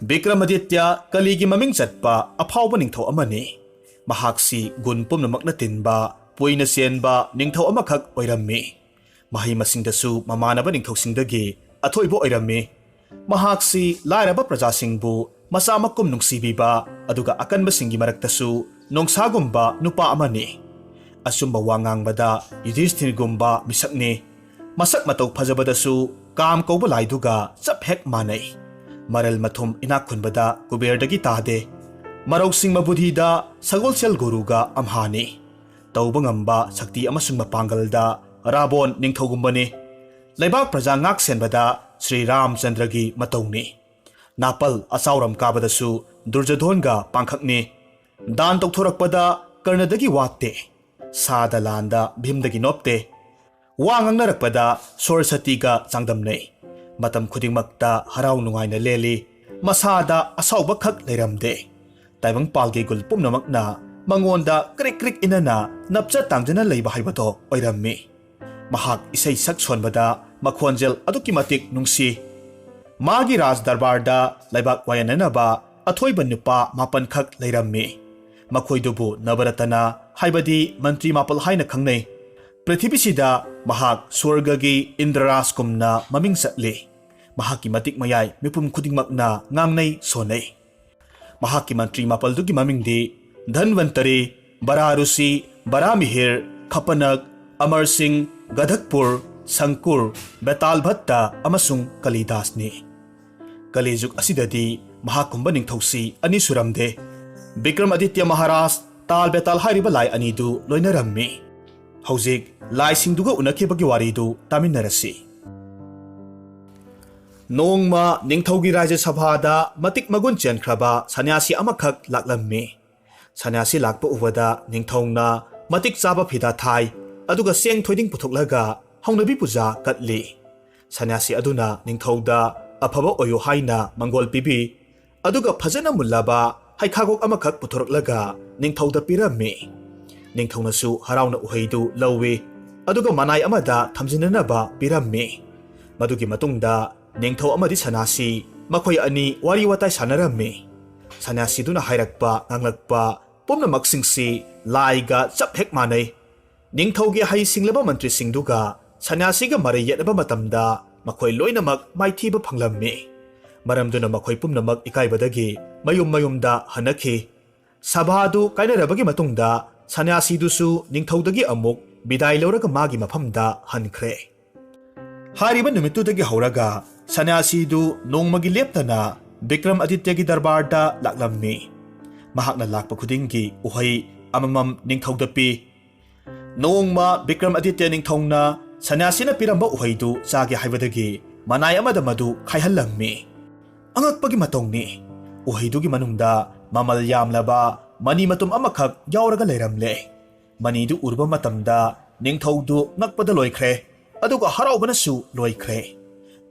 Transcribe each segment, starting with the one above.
Bikramaditya kaligi maming chatpa aphawba ningthau amani. Mahaksi gun pumnamakna tinba puina sienba ningthau amakhak oirammi. Mahi masingdasu mamanaba ningthausingdagi athoibo oirammi. Mahaksi lairaba prajasingbu masamakum nungsibiba aduga akanbasingi maraktasu nongsagumba nupa amani. Asumba wangangbada Yudhishthirgumba misakni. Masak matau phajabadasu kam kauba laiduga chap hek manai. Maral mathum inakhunbada kuberdagi tade. Marausing mabudhida sagolsel guruga amhani. Tauba ngamba sakti amasung mapangalda Rabon ningthogumbani. Laibak praja ngak senbada Sri Ramchandragi matawni. Napal asauram kabadasu Durjadhonga pangkhakni. Dan tokhorakpada Karnadagi watte. Sada landa Bhimdagi nopte. Wangangngarakpada Sorasatiga changdamnei. Matam khudingmakta harau nungaina leli. Masada asauba khak leiramde. Taibang palgi gul pumnamakna mangonda krik krik inana napcha tangjana leiba haibado oirammi. Mahak isai sak sonbada makhonjel aduki matik nungsi. Magi Raj Darbarda laibak wayananaba athoiba nupa mapan khak leirammi. Makhoidubu Navaratana haibadi mantri mapal haina khangnei. Prithibisida mahak Swargagi Indraraskumna maming satli. Mahaki matik mayai mipum khudingmakna ngangnei sonei. Mahaki mantri mapaldugi mamingdi Dhanvantari, Bararusi, Baramihir, Khapanak, Amar Singh, Gadhakpur, Sangkur, Betal Bhatta, AMASUNG Kalidasni. Kalijuk asidadi mahakumba ningthausi ani suramde. Bikram Aditya Maharaj Tal Betal hairiba lai anidu loinarammi. Hauzik lai singduga unakibagi waridu taminarasi. Nongma ningthaugi Rajya Sabhada matik magun chenkraba sanyasi amakhak laklammi. Sanyasi lakpa ubada ningthongna matik chaba phida thai aduga seng thoiding puthoklaga hongnabi puja katli. Sanyasi aduna ningthauda afaba oyo haina mangol pibi aduga phajana mullaba haikhagok amakhak puthoraklaga ningthauda pirammi. Ningthongnasu harauna uhaidu lawi aduga manai amada thamjinanaba pirammi. Madugi matungda ningthau amadi sanasi makhoi ani wari watai sanarammi. Sanasi duna hairakpa nganglakpa pumnamaksingsi laiga chap hek manai. Ningthaugi hai singlaba mantri singduga sanasiga marai yetnaba matamda makhoi loinamak maithiba phanglammi. Maramduna makhoi pumnamak ikaibadagi mayumda hanakhi. Sabhadu kainarabagi matungda sanasi dusu ningthaudagi amuk bidai lauraga magi mafamda hankhre. Hariba numitudagi hauraga sanasi du nongmagi leptana Bikram Adityagi darbarda laklammi. Mahakna lakpa khudinggi uhai amamam ningthaudapi. Nongma Bikram Aditya ningthongna sanyasina piramba uhaidu chage haibadagi manai amada madu khaihallammi. Angakpagi matongni uhaidugi manungda mamal yamlaba mani matum amakhak yauraga leiramle. Manidu urba matamda ningthaudu ngakpada loikhre aduga haraubanasu loikhre.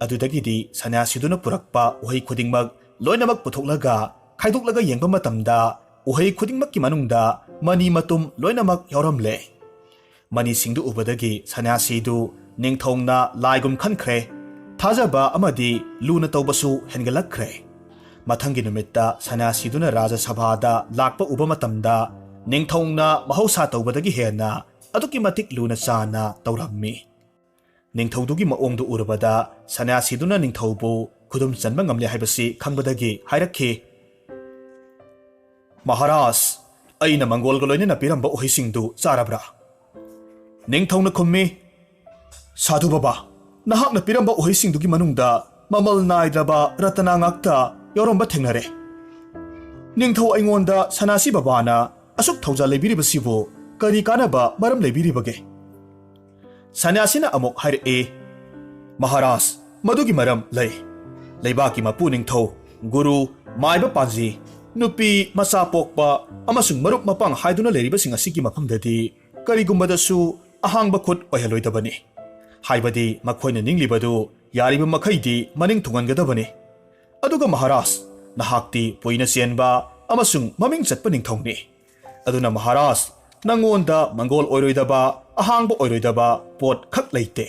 Adudagidi sanyasiduna purakpa uhai khudingmak loinamak puthoklaga khaidoklaga yengba matamda uhai khudingmakki manungda mani matum loinamak yauramle. Mani singdu ubadagi sanyasidu ningthongna laigum khankhre. Thajaba amadi luna tawbasu hengalakkhre. Mathangi numitta sanyasiduna Raja Sabhada lakpa uba matamda ningthongna mahausa tawbadagi hena aduki matik luna chana tawrammi. Ningthaudugi maongdu urabada sanyasiduna ningthaubu khudum chanba ngamle haibasi khangbadagi hairakhi. Maharaj, aina mangolga loinena piramba uhisingdu charabra. Ningthauna khummi. Sadhu baba, nahakna piramba uhisingdugi manungda mamal naidraba ratana ngakta yoromba thengnare. Ningthau aingonda sanasi babana asuk thauja leibiribasibu kari kanaba maram leibiribage. Sanyasina amuk haire. Maharaj, madugi maram lay. Laibaki mapu ningthau, guru, maiba panji, nupi masa pokpa, amasung marup mapang haiduna leiribasing asigi mapamdadi, karigumbadasu ahangba khut oihaloidabani. Haibadi makhoina ninglibadu yariba makhaidi maning thungangadabani. Aduga Maharaj, nahakti poina sienba amasung maming chatpa ningthongni. Aduna Maharaj, nangonda mangol oiroidaba ahangba oiroidaba pot khak leite.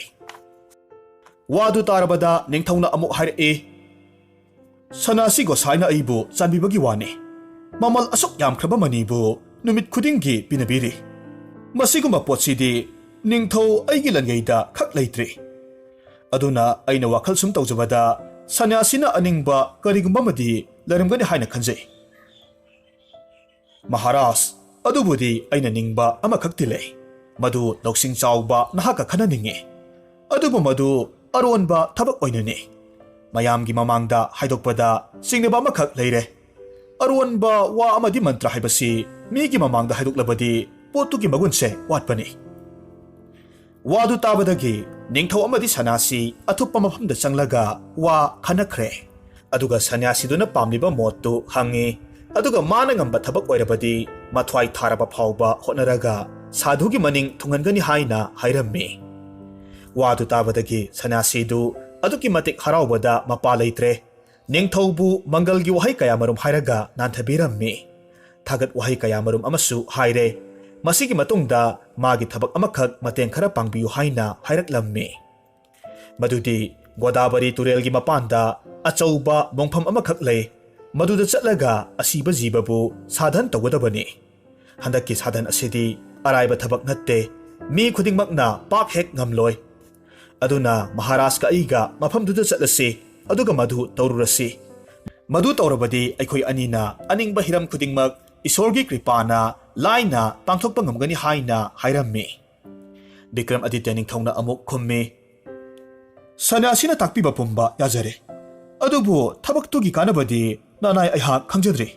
Wadu tarabada ningthongna amuk haire. Sanasi Gosaina aibu chanbibagi wani. Mamal asok yamkraba manibu numit khudingi pinabiri. Masiguma potsidi ningthau aigi langaida khak leitri. Aduna aina wakhal sum tawjabada Sanyasina aningba karigumba madi larimgani haina khanjai. Maharaj adubudi aina ningba amakhakti lei. Madu loksing chawba nahaka khana ninge. Adubu madu aronba thabak oinani. Mayamgi mamangda haidokpada singneba amakhak leire. Aronba wa amadi mantra haibasi migi mamangda haidoklabadi potugi magunse watpani. Wadu tabadagi ningthau amadi sanasi athupa mafamda changlaga wa khanakre. Aduga sanyasi duna pamliba mottu hangi. Aduga mana ngamba thabak oirabadi mathwai tharaba phawba hotnaraga sadhugi maning thungangani haina hairammi. Wadu tabadagi sanasi du aduki matik haraubada mapa leitre. Ningthaubu mangalgi wahai kayamarum hairaga nanthabirammi. Thagat wahai kayamarum amasu haire. Masigi matungda magi thabak amakhak mateng khara pangbiyu haina hairaklammi. Madudi Godavari turelgi mapanda achauba mongpham amakhak lei. Maduda chatlaga asiba jibabu sadhan tawgadabani. Handaki sadhan asidi araiba thabak natte mi khudingmakna pak hek ngamloi. Aduna Maharaj ka aiga mafamduda chatlasi aduga madu tawrurasi. Madu tawrabadi aikhoi anina aningba hiram khudingmak Isorgi kripana laina pangthokpa ngamgani haina hairammi. Bikram aditya ningthongna amuk khummi. Sanyasina takpiba pumba yajare. Adubu thabaktugi kanabadi nanai aihak khangjadri.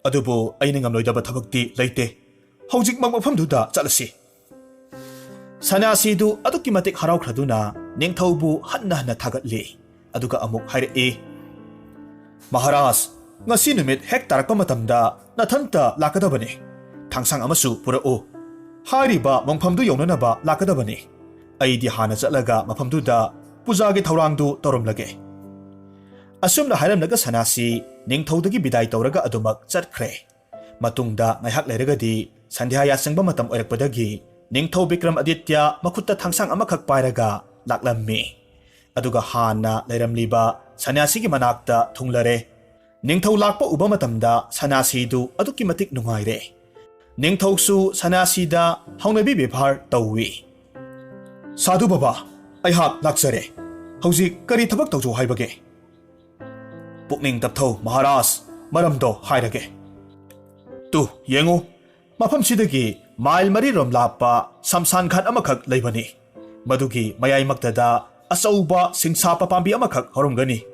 Adubu aina ngamloidaba thabakti leite. Hojik mafamduda chatlasi. Sanyasidu aduki matik haraukraduna ningthaubu hanna thagatli. Aduga amuk haire. Maharaj ngasi numit hek tarakpa matamda nathanta lakadabani. Thangsang amasu purao. Hairiba mongphamdu yonanaba lakadabani. Aidi hana chatlaga mafamduda pujagi thaurangdu toromlage. Asumna hairamnaga sanasi ningthaudagi bidai tawraga adumak chatkre. Matungda ngaihak leiragadi sandhya yasangba matam oirakpadagi ningthau Bikram Aditya makhutta thangsang amakhak pairaga laklammi. Aduga hana leiramliba sanyasigi manakta thunglare. Ningthau lakpa uba matamda sanasidu aduki matik nungaire. Ningthausu sanasida haunabi bebhar tawi. Sadhu baba, aihak laksare. Hauzik kari thabak tawjo haibage. Pukning tapthau Maharaj maramdo hairage. Tu yengu mafam sidagi mail mari rom lapa samsan khat amakhak leibani. Madugi mayai maktada asauba singsapa pambi amakhak horomgani.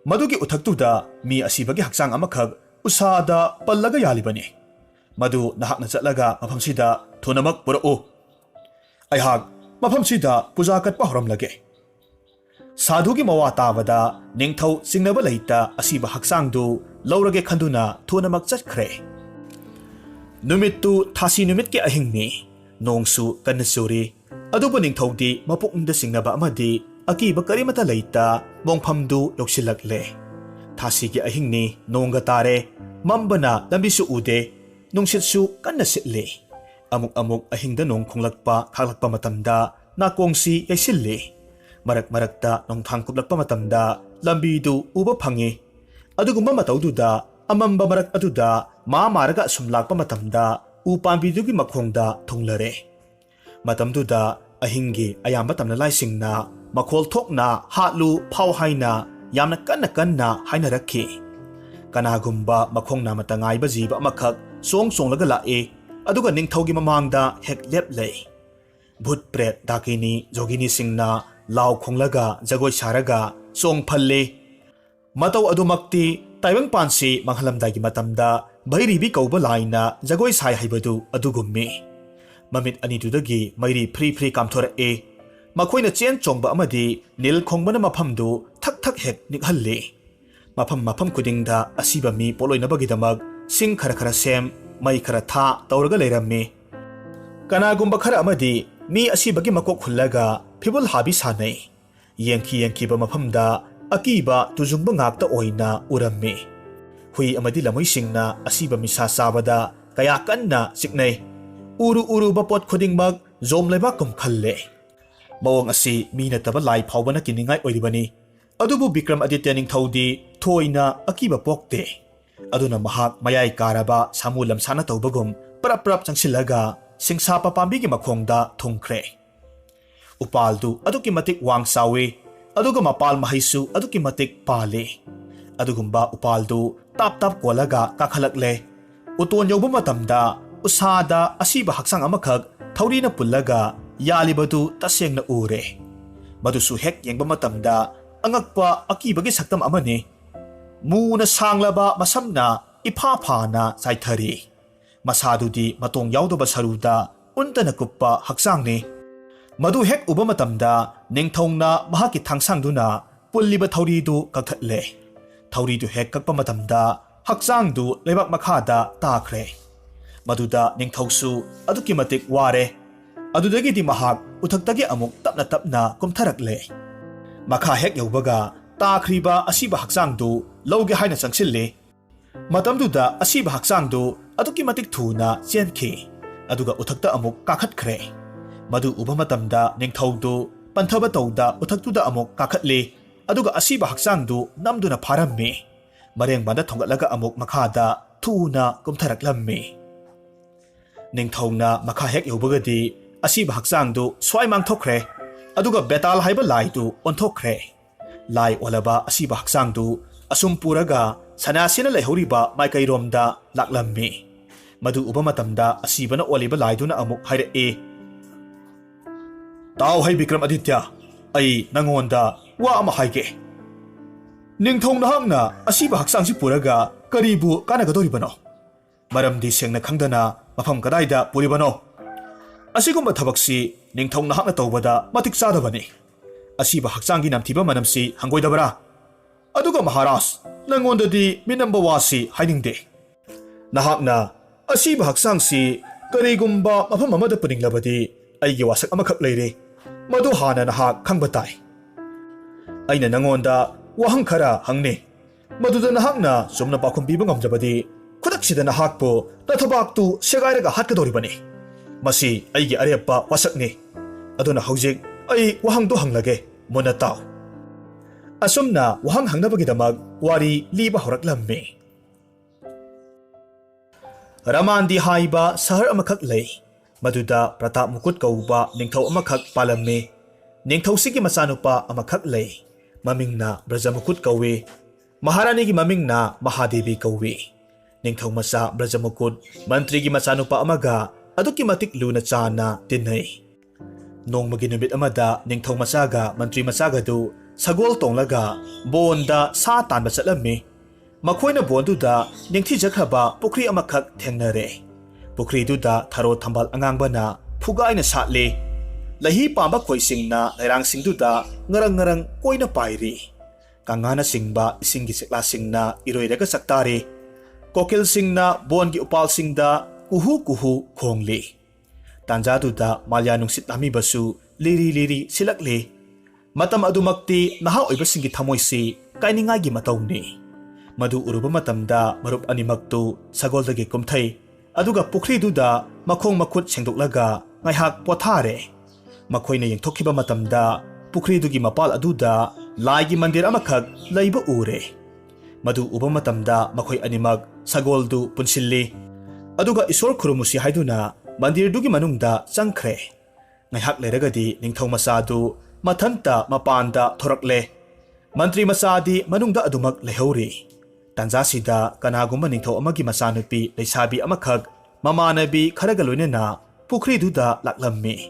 Madugi uthaktuda mi asibagi haksang amakhak usada pallaga yalibani. Madu nahakna chatlaga mafamsida thunamak purao. Aihak mafamsida puja katpa horamlage. Sadhugi mawa tabada ningthau singnaba leita asiba haksangdu laurage khanduna thunamak chatkre. Numittu thasi numit ke ahingni nongsu kanasuri. Adubu ningthaudi mapukngda singnaba amadi akiba karimata leita mongphamdu yoksilakle. Thasigi ahingni nongga tare mambana lambisu ude nungsitsu kanna sitle. Amuk ahingda nong khonglakpa khaklakpa matamda nakongsi yaisilli. Marak-marakta nong thangkuplakpa matamda lambidu uba phangi. Adugumba matawduda amamba marak aduda maraga sumlakpa matamda upambidugi makhongda thonglare. Matamduda ahingi ayamba tamna laisingna makhol thokna hatlu phau haina yamna kanna haina rakhi. Kanagumba makhongna matangaiba jiba amakhak song-songlaga lae aduga ningthaugi mamangda hek lep lei. Bhut pret dakini jogini singna law khonglaga jagoi saraga song phalle. Mataw adumakti taibang pansi manghalamdagi matamda bairibi kauba laina jagoi sai haibadu adugummi. Mamit anidudagi mairi free kamthora makoina chen chongba amadi nil khongbana maphamdu thak hek nikhalli. Mafam kudingda asiba mi poloinabagidamak sing khara sem mai khara tha tawraga leirammi. Kanagumba khara amadi mi asibagi makok khullaga phibul habi sanai. Yengki ba mafamda akiba tujungba ngakta oina urammi. Hui amadi lamoy singna asiba misa sabada kaya kanna siknay. Uru ba pot khudingmak zom leba kum khalle. Mawang asi mina taba lai phawbana kiningay oiribani. Adubu Bikram Aditya Ningthodi thoina akiba pokte. Aduna mahak mayai karaba samulam sana tawbagum prap changsilaga singsapa pambigi makhongda thongkre. Upaldu aduki matik wang sawi aduga mapal mahisu aduki matik pale. Adugumba upaldu tap kolaga kakhalakle. Uton yobu matamda usada asiba haksang amakhag thawrina pullaga yalibadu taseng na ure. Madusu hek yengba matamda angakpa akibagi saktam amani. Muna sanglaba masamna ipapana saithari. Masadudi matong yaudoba saruda unta nakuppa haksangni. Madu hek uba matamda ningthongna mahaki thangsangduna pulliba thawridu kakhatle. Thawridu hek kakpa matamda haksangdu leibak makhada takhre. Maduda ningthawsu aduki matik ware. Adudagidi mahak uthaktagi amuk tapna kumtharakle. Makha hek yaubaga takhriba asiba haksangdu lauge haina changsilli. Matamduda asiba haksangdu aduki matik thuna chenkhi. Aduga uthakta amuk kakhatkre. Madu uba matamda ningthawdu panthaba tawda uthaktuda amuk kakhatli. Aduga asiba haksangdu namduna pharammi. Marengmanda thongatlaga amuk makhada thuna kumtharaklammi. Ningthawna makha hek yaubagadi asiba haksangdu swai mangthokre. Aduga Betal haiba laidu onthokre. Lai olaba asiba haksangdu asum puraga sanasina leihoriba maikairomda laklammi. Madu uba matamda asibana oliba laiduna amuk hairae. Tao hai Bikram Aditya, ay nangonda wa ama haige. Ningthong nahangna asiba haksangsi puraga karibu kanagadoribano. Maramdi sengna khangdana mafam kadaida puribano. Asigumba thabaksi ningthong nahangna tawbada matik sadabani. Asiba haksangi namthiba manamsi hangoidabara. Aduga Maharaj, nangondadi minamba wasi hainingde. Nahakna asiba haksangsi karigumba mafam amada puninglabadi aigi wasak amakhak leire. Madu hana nahak khangbatai. Aina nangonda wahang khara hangni. Maduda nahakna sumna pakhum piba ngamjabadi khudaksida nahakpo nathabaktu segairaga hatkadoribani. Masi aigi arepa wasakni. Aduna haujik ay wahang do hanglage muna tao. Asumna wahang hangnabagidamag wari liba horaklammi. Ramandi haiba sahar amakhak lay. Maduda Pratap Mukut kauba ningthaw amakhak palammi. Ningthaw sigi masanupa amakhak lay. Maming na Braja Mukut kauwi. Maharani gi maming na Mahadevi kauwi. Ningthaw masa Braja Mukut mantri gi masanupa amaga aduki matik luna chana tinay. Nong maginubit amada ningthaw masaga mantri masagadu sagol tonglaga bonda sa tanba satlammi. Makoyna bonduda ningthijakhaba pukri amakhak thengnare. Pukri duda tharo thambal angangba na phugai na satli. Lahi pamba koising na lairang singduda ngarang koina pairi. Kangana singba isingi sekla sing na iroiraga saktari. Kokil sing na bongi upal singda kuhu khongli. Tanja duda malya nungsit lami basu liri silakli. Matam adumakti naha oiba singi thamoisi kainingagi matawni. Madu uruba matamda marup animaktu sagoldagi kumthai. Aduga pukri duda makhong makhut sengdoklaga ngaihak pothare. Makhoyna yengthokhiba matamda pukri dugi mapal aduda laigi mandir amakhak laiba ure. Madu uba matamda makhoy animag sagoldu punsilli. Aduga isor khurumusi haiduna mandir dugi manungda changkhre. Ngaihak leragadi ningthaw masadu mathanta mapanda thorakle. Mantri masadi manungda adumak lehori. Tanjasida kanagumba ningthaw amagi masanupi leisabi amakhak mamanabi kharaga loinena pukri duda laklammi.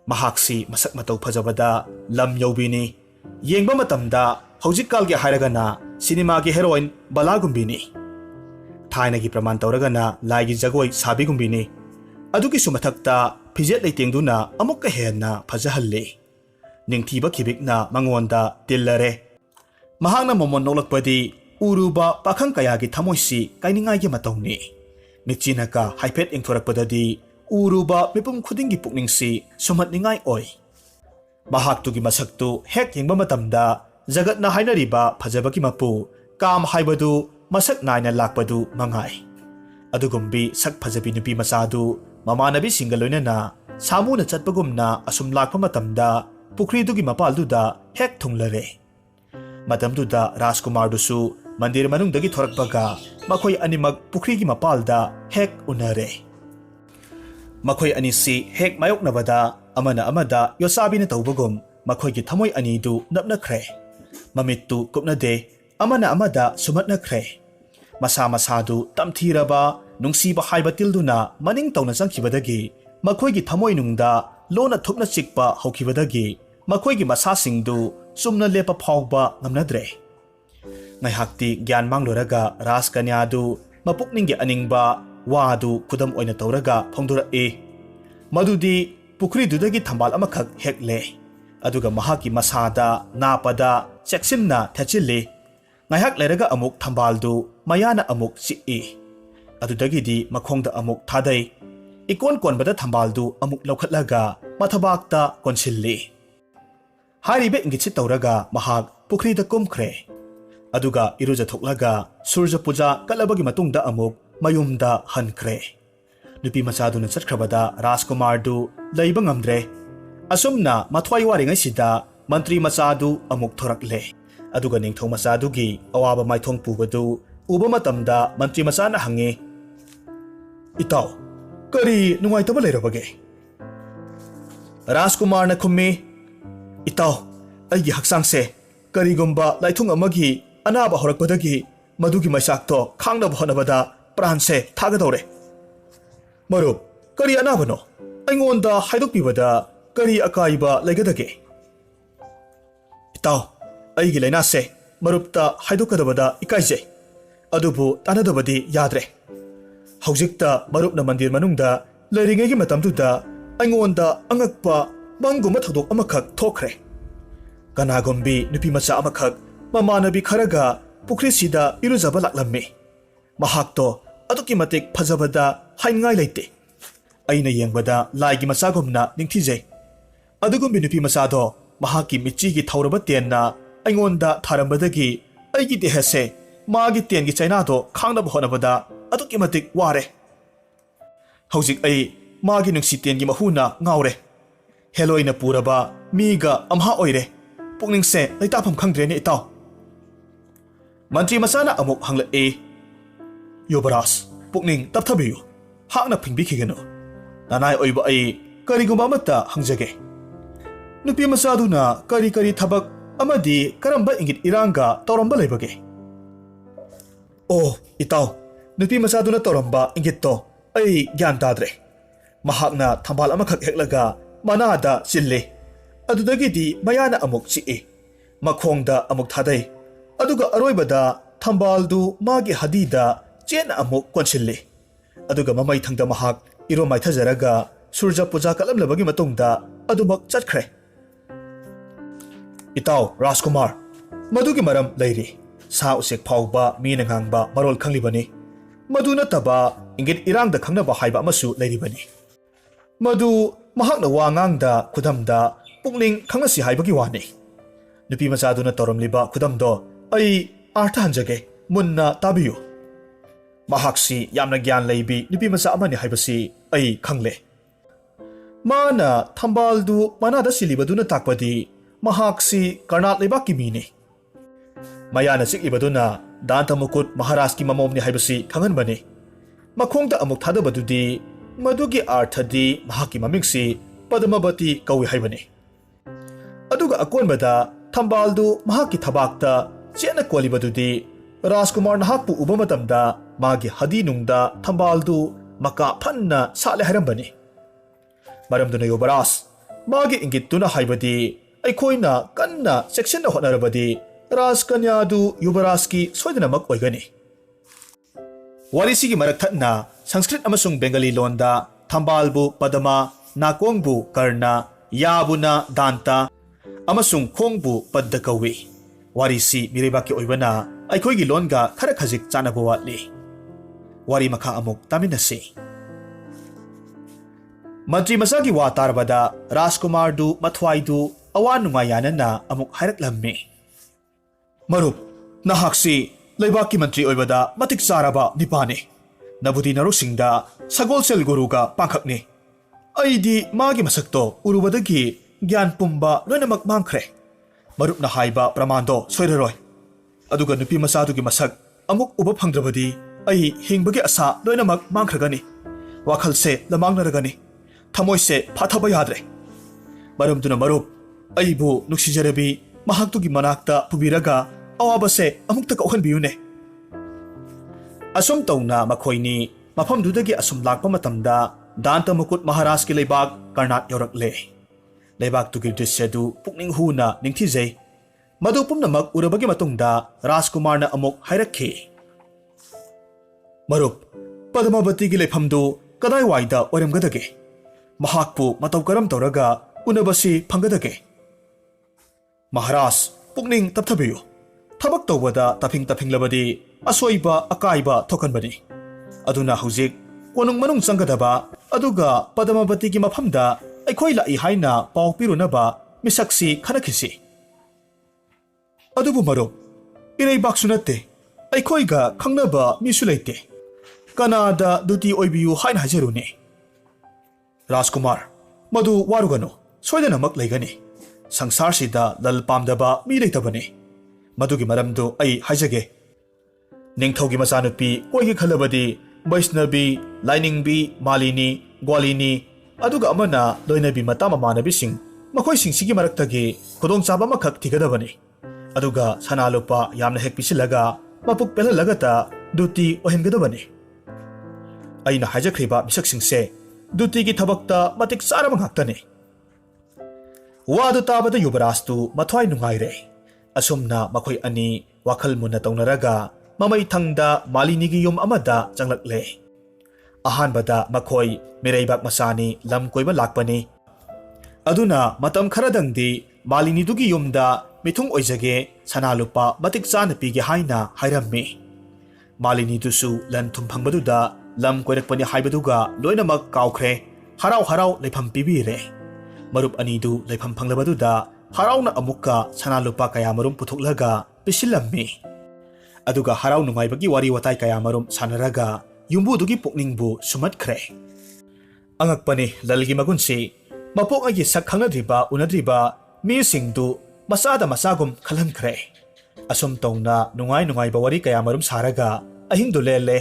Mahaksi masak mataw phajabada lam yobini. Yengba matamda haujikalgi hairagana sinimagi heroine balagumbini. Thainagi praman tawragana laigi jagoi sabigumbini. Adugi sumathakta phijet leitengduna amukka henna phajahalli. Ningthiba khibikna mangonda tillare. Mahakna momon noklakpadi uruba pakhang kayagi thamoisi kainingai gi matawni. Michinaka haipet ingthorakpadadi uruba mipum khudingi pukningsi sumatningai oi. Mahaktugi masaktu hek yengba matamda jagat na hainariba phajabagi mapu kam haibadu masak naina lakpadu mangai. Adugumbi sak phajabi nupi masadu mamanabi singaloinana samuna chatpagumna asum lakpa matamda pukridugi mapalduda hek thunglare. Madamduda Rajkumardusu Mandir Manungdagi Thorakpaga Makhoi animag pukrigi mapalda hek unare. Makhoi anisi hek mayok nabada amana amada yosabi na taubagum makhoi ki thamoy anidu napnakre. Mamittu kupnade amana amada sumatnakre. Masa masadu tamthiraba nungsiba haiba tilduna maning tawna sangkhibadagi makhoi ki thamoy nungda lona thupna chikpa hokibadagi makhoi ki masasingdu sumna lepa phawba ngamnadre. Ngaihakti gyan mangloraga ras kanyadu mapukninggi aningba wadu kudam oina tawraga phongdura madudi pukridudagi thambal amakhak hekle aduga mahaki masada napada cheksimna thachille ngaihak leraga amuk thambaldu mayana amuk si adudagidi makhongda amuk thadai ikon konbada thambaldu amuk laukhatlaga mathabakta konsilli haribe ingitsi tawraga mahak pukrida kumkhre aduga iruja thoklaga surja puja kalabagi matungda amuk mayumda hankre nupi machaduna chatkrabada Rajkumardu leiba ngamdre asumna mathwai waringai sida mantri machadu amuk thorakle aduga ningthau machadugi awaba maithong pubadu uba matamda mantri machana hange itaw kari nungai taba leirabage Rajkumarna khummi itaw aigi haksangse karigumba laithung amagi anaba horakpadagi madugi maisakto khangnaba honabada pranse thagadore marup kari anabano aingonda haidokpibada kari akaiba legadage itaw aigi lainase marupta haidokadabada ikaise adubu tanadabadi yadre haujikta marupna mandir manungda leiringegi matamduda aingonda angakpa banguma thodok amakhak thokre kanagombi nupi macha amakhak mamanabi kharaga pukrisida iruzaba laklammi mahakto aduki matik phajabada haingai leite aina yengbada laigi machagomna ningthijai adugumbi nupi machado mahaki michigi thauraba tenna aingonda tharambadagi aigi dehase magi tengi chainado khangnaba honabada aduki matik ware haujik ai magi nungsi tengi mahuna ngaure heloina puraba miga amha oire pukningse leitapam khangdreni itaw Mantri masana amuk hangla Yobaras pukning tapthabiyu hakna phingbikhigeno nanai oiba ai karigumba amata hangjage nupi masaduna kari kari thabak amadi karamba ingit iranga toramba leibage itaw nupi masaduna toramba ingitto ai gyan tadre mahakna thambal amakhak heklaga manada sille adudagidi mayana amuk si makhongda amuk thadai aduga aroibada thambaldu magi hadida chen amuk konsilli aduga mamai thangda mahak iro maithajaraga surja puja kalamlabagi matungda adumak chatkre itaw Rajkumar madugi maram leiri sa usek phawba mina ngangba marol khanglibani maduna taba ingit irangda khangnaba haiba amasu leiribani madu mahakna wangangda khudamda pukning khangasi haibagi wani nupi machaduna toramliba khudamdo ai artha hanjage munna tabiyu mahaksi yamna gyan leibi nupi macha amani haibasi ai khangle mana thambaldu manada silibaduna takpadi mahaksi karnat lebaki mini mayana sikibaduna dantamukut maharashki mamomni haibasi khanganbani makhongda amuk thadabadudi madugi arthadi mahaki mamingsi padmabati kawi haibani aduga akonbada thambaldu mahaki thabakta chena kolibadudi Rajkumar nahakpu uba matamda magi hadinungda thambaldu maka phanna sale harambani maramduna Yobaras magi ingituna haibadi aikhoina kanna section na honarabadi Rajkanyadu Yobaraski soidanamak oigani Warisigi marak thatna Sanskrit amasung Bengali londa thambalbu padama nakongbu karna yabuna danta amasung khongbu padda kawi Warisi miribaki oibana aikhoigi longa khara khajik chanaba watli wari makha amuk taminasi Mantri masagi wa tarbada Rajkumardu mathwaidu awan nungayanana amuk hairaklammi marup nahaksi leibaki mantri oibada matik saraba nipani nabudi narusingda sagolsel guruga pangkhakni aidi magi masakto urubadagi gyan pumba loinamak mangkhre marupna haiba pramando soiraroi ꯑꯗꯨꯒ ꯅꯨꯄꯤ ꯃꯆꯥꯗꯨꯒꯤ ꯃꯁꯛ ꯑꯃꯨꯛ ꯎꯕ ꯐꯪꯗ꯭ꯔꯕꯗꯤ ꯑꯩ ꯍꯤꯡꯕꯒꯤ ꯑꯁꯥ ꯂꯣꯏꯅꯃꯛ ꯃꯥꯡꯈ꯭ꯔꯒꯅꯤ ꯋꯥꯈꯜꯁꯦ ꯂꯃꯥꯡꯅꯔꯒꯅꯤ ꯊꯃꯣꯏꯁꯦ ꯐꯥꯊꯕ ꯌꯥꯗ꯭ꯔꯦ ꯃꯔꯝꯗꯨꯅ ꯃꯔꯨꯞ ꯑꯩꯕꯨ ꯅꯨꯡꯁꯤꯖꯔꯕꯤ ꯃꯍꯥꯛꯇꯨꯒꯤ ꯃꯅꯥꯛꯇ ꯄꯨꯕꯤꯔꯒ ꯑꯋꯥꯕꯁꯦ ꯑꯃꯨꯛꯇ ꯀꯣꯛꯍꯟꯕꯤꯌꯨꯅꯦ ꯑꯁꯨꯝ ꯇꯧꯅ ꯃꯈꯣꯏꯅꯤ ꯃꯐꯝꯗꯨꯗꯒꯤ ꯑꯁꯨꯝ ꯂꯥꯛꯄ ꯃꯇꯝꯗ ꯗꯥꯟꯇ ꯃꯨꯀꯨꯠ ꯃꯍꯥꯔꯥꯖꯀꯤ ꯂꯩꯕꯥꯛ ꯀꯔꯅꯥꯠ ꯌꯧꯔꯛꯂꯦ ꯂꯩꯕꯥꯛꯇꯨꯒꯤ ꯗ꯭ꯔꯤꯁ꯭ꯌꯗꯨ ꯄꯨꯛꯅꯤꯡ ꯍꯨꯅ ꯅꯤꯡꯊꯤꯖꯩ ꯃꯗꯨ ꯄꯨꯝꯅꯃꯛ ꯎꯔꯕꯒꯤ ꯃꯇꯨꯡꯗ ꯔꯥꯖꯀꯨꯃꯥꯔꯅ ꯑꯃꯨꯛ ꯍꯥꯏꯔꯛꯈꯤ ꯃꯔꯨꯞ ꯄꯗꯃꯥꯕꯇꯤꯒꯤ ꯂꯩꯐꯝꯗꯨ ꯀꯗꯥꯏꯋꯥꯏꯗ ꯑꯣꯏꯔꯝꯒꯗꯒꯦ ꯃꯍꯥꯛꯄꯨ ꯃꯇꯧ ꯀꯔꯝ ꯇꯧꯔꯒ ꯎꯅꯕꯁꯤ ꯐꯪꯒꯗꯒꯦ ꯃꯍꯥꯔꯥꯖ ꯄꯨꯛꯅꯤꯡ ꯇꯞꯊꯕꯤꯌꯨ ꯊꯕꯛ ꯇꯧꯕꯗ ꯇꯐꯤꯡꯂꯕꯗꯤ ꯑꯁꯣꯏꯕ ꯑꯀꯥꯏꯕ ꯊꯣꯛꯍꯟꯕꯅꯤ ꯑꯗꯨꯅ ꯍꯧꯖꯤꯛ ꯀꯣꯅꯨꯡ ꯃꯅꯨꯡ ꯆꯪꯒꯗꯕ ꯑꯗꯨꯒ ꯄꯗꯃꯥꯕꯇꯤꯒꯤ ꯃꯐꯝꯗ ꯑꯩꯈꯣꯏ ꯂꯥꯛꯏ ꯍꯥꯏꯅ ꯄꯥꯎ ꯄꯤꯔꯨꯅꯕ ꯃꯤꯁꯛꯁꯤ ꯈꯟꯅꯈꯤꯁꯤ ꯑꯗꯨꯕꯨ ꯃꯔꯨꯞ ꯏꯔꯩꯕꯥꯛꯁꯨ ꯅꯠꯇꯦ ꯑꯩꯈꯣꯏꯒ ꯈꯪꯅꯕ ꯃꯤꯁꯨ ꯂꯩꯇꯦ ꯀꯅꯥꯗ ꯗ꯭ꯌꯨꯇꯤ ꯑꯣꯏꯕꯤꯌꯨ ꯍꯥꯏꯅ ꯍꯥꯏꯖꯔꯨꯅꯦ ꯔꯥꯖꯀꯨꯃꯥꯔ ꯃꯗꯨ ꯋꯥꯔꯨꯒꯅꯨ ꯁꯣꯏꯗꯅꯃꯛ ꯂꯩꯒꯅꯤ ꯁꯪꯁꯥꯔꯁꯤꯗ ꯂꯜ ꯄꯥꯝꯗꯕ ꯃꯤ ꯂꯩꯇꯕꯅꯤ ꯃꯗꯨꯒꯤ ꯃꯔꯝꯗꯨ ꯑꯩ ꯍꯥꯏꯖꯒꯦ ꯅꯤꯡꯊꯧꯒꯤ ꯃꯆꯥꯅꯨꯄꯤ ꯀꯣꯏꯒꯦ ꯈꯜꯂꯕꯗꯤ ꯕꯩꯁꯅꯕꯤ ꯂꯥꯏꯅꯤꯡꯕꯤ ꯃꯥꯂꯤꯅꯤ ꯒ꯭ꯋꯥꯂꯤꯅꯤ ꯑꯗꯨꯒ ꯑꯃꯅ ꯂꯣꯏꯅꯕꯤ ꯃꯇꯥ ꯃꯃꯥꯟꯅꯕꯤꯁꯤꯡ ꯃꯈꯣꯏꯁꯤꯡꯁꯤꯒꯤ ꯃꯔꯛꯇꯒꯤ ꯈꯨꯗꯣꯡꯆꯥꯕ ꯑꯃꯈꯛ ꯊꯤꯒꯗꯕꯅꯤ ꯑꯗꯨꯒ ꯁꯅꯥ ꯂꯨꯄꯥ ꯌꯥꯝꯅ ꯍꯦꯛ ꯄꯤꯁꯤꯜꯂꯒ ꯃꯄꯨꯛ ꯄꯦꯜꯍꯜꯂꯒꯇ ꯗ꯭ꯌꯨꯇꯤ ꯑꯣꯏꯍꯟꯒꯗꯕꯅꯤ ꯑꯩꯅ ꯍꯥꯏꯖꯈ꯭ꯔꯤꯕ ꯃꯤꯁꯛꯁꯤꯡꯁꯦ ꯗ꯭ꯌꯨꯇꯤꯒꯤ ꯊꯕꯛꯇ ꯃꯇꯤꯛ ꯆꯥꯔꯕ ꯉꯥꯛꯇꯅꯤ ꯋꯥꯗꯨ ꯇꯥꯕꯗ ꯌꯨꯕꯔꯥꯖꯇꯨ ꯃꯊ꯭ꯋꯥꯏ ꯅꯨꯡꯉꯥꯏꯔꯦ ꯑꯁꯨꯝꯅ ꯃꯈꯣꯏ ꯑꯅꯤ ꯋꯥꯈꯜ ꯃꯨꯟꯅ ꯇꯧꯅꯔꯒ ꯃꯃꯩꯊꯪꯗ ꯃꯥꯂꯤꯅꯤꯒꯤ ꯌꯨꯝ ꯑꯃꯗ ꯆꯪꯂꯛꯂꯦ ꯑꯍꯥꯟꯕꯗ ꯃꯈꯣꯏ ꯃꯤꯔꯩꯕꯥꯛ ꯃꯆꯥꯅꯤ ꯂꯝ ꯀꯣꯏꯕ ꯂꯥꯛꯄꯅꯤ ꯑꯗꯨꯅ ꯃꯇꯝ ꯈꯔꯗꯪꯗꯤ ꯃꯥꯂꯤꯅꯤꯗꯨꯒꯤ ꯌꯨꯝꯗ ꯃꯤꯊꯨꯡ ꯑꯣꯏꯖꯒꯦ ꯁꯅꯥ ꯂꯨꯄꯥ ꯃꯇꯤꯛ ꯆꯥꯅ ꯄꯤꯒꯦ ꯍꯥꯏꯅ ꯍꯥꯏꯔꯝꯃꯤ ꯃꯥꯂꯤꯅꯤꯗꯨꯁꯨ ꯂꯟ ꯊꯨꯝ ꯐꯪꯕꯗꯨꯗ ꯂꯝ ꯀꯣꯏꯔꯛꯄꯅꯤ ꯍꯥꯏꯕꯗꯨꯒ ꯂꯣꯏꯅꯃꯛ ꯀꯥꯎꯈ꯭ꯔꯦ ꯍꯔꯥꯎ ꯍꯔꯥꯎ ꯂꯩꯐꯝ ꯄꯤꯕꯤꯔꯦ ꯃꯔꯨꯞ ꯑꯅꯤꯗꯨ ꯂꯩꯐꯝ ꯐꯪꯂꯕꯗꯨꯗ ꯍꯔꯥꯎꯅ ꯑꯃꯨꯛꯀ ꯁꯅꯥ ꯂꯨꯄꯥ ꯀꯌꯥꯃꯔꯨꯝ ꯄꯨꯊꯣꯛꯂꯒ ꯄꯤꯁꯤꯜꯂꯝꯃꯤ ꯑꯗꯨꯒ ꯍꯔꯥꯎ ꯅꯨꯡꯉꯥꯏꯕꯒꯤ ꯋꯥꯔꯤ ꯋꯥꯇꯥꯏ ꯀꯌꯥꯃꯔꯨꯝ ꯁꯥꯟꯅꯔꯒ ꯌꯨꯝꯕꯨꯗꯨꯒꯤ ꯄꯨꯛꯅꯤꯡꯕꯨ ꯁꯨꯝꯍꯠꯈ꯭ꯔꯦ ꯑꯉꯛꯄꯅꯤ ꯂꯜꯒꯤ ꯃꯒꯨꯟꯁꯤ ꯃꯄꯣꯛꯉꯩꯒꯤ ꯁꯛ ꯈꯪꯅꯗ꯭ꯔꯤꯕ ꯎꯅꯗ꯭ꯔꯤꯕ ꯃꯤꯁꯤꯡꯗꯨ ꯃꯆꯥꯗ ꯃꯆꯥꯒꯨꯝ ꯈꯜꯍꯟꯈ꯭ꯔꯦ ꯑꯁꯨꯝ ꯇꯧꯅ ꯅꯨꯡꯉꯥꯏꯕ ꯋꯥꯔꯤ ꯀꯌꯥꯃꯔꯨꯝ ꯁꯥꯔꯒ ꯑꯍꯤꯡꯗꯨ ꯂꯦꯜꯂꯦ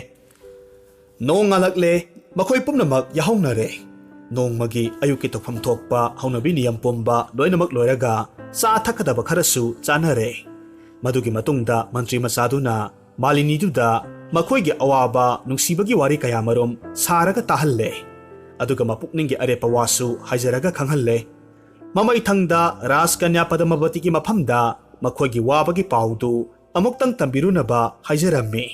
ꯅꯣꯡ ꯉꯥꯜꯂꯛꯂꯦ ꯃꯈꯣꯏ ꯄꯨꯝꯅꯃꯛ ꯌꯥꯍꯧꯅꯔꯦ ꯅꯣꯡꯃꯒꯤ ꯑꯌꯨꯛꯀꯤ ꯇꯧꯐꯝ ꯊꯣꯛꯄ ꯍꯧꯅꯕꯤ ꯅꯤꯌꯝ ꯄꯨꯝꯕ ꯂꯣꯏꯅꯃꯛ ꯂꯣꯏꯔꯒ ꯆꯥ ꯊꯛꯀꯗꯕ ꯈꯔꯁꯨ ꯆꯥꯅꯔꯦ ꯃꯗꯨꯒꯤ ꯃꯇꯨꯡꯗ ꯃꯟꯇ꯭ꯔꯤ ꯃꯆꯥꯗꯨꯅ ꯃꯥꯂꯤꯅꯤꯗꯨꯗ ꯃꯈꯣꯏꯒꯤ ꯑꯋꯥꯕ ꯅꯨꯡꯁꯤꯕꯒꯤ ꯋꯥꯔꯤ ꯀꯌꯥꯃꯔꯨꯝ ꯁꯥꯔꯒ ꯇꯥꯍꯜꯂꯦ ꯑꯗꯨꯒ ꯃꯄꯨꯛꯅꯤꯡꯒꯤ ꯑꯔꯦꯞꯄ ꯋꯥꯁꯨ ꯍꯥꯏꯖꯔꯒ ꯈꯪꯍꯜꯂꯦ ꯃꯃꯩꯊꯪꯗ ꯔꯥꯖꯀꯟꯌꯥ ꯄꯗꯃꯥꯕꯇꯤꯒꯤ ꯃꯐꯝꯗ ꯃꯈꯣꯏꯒꯤ ꯋꯥꯕꯒꯤ ꯄꯥꯎꯗꯨ ꯑꯃꯨꯛꯇꯪ ꯇꯝꯕꯤꯔꯨꯅꯕ ꯍꯥꯏꯖꯔꯝꯃꯤ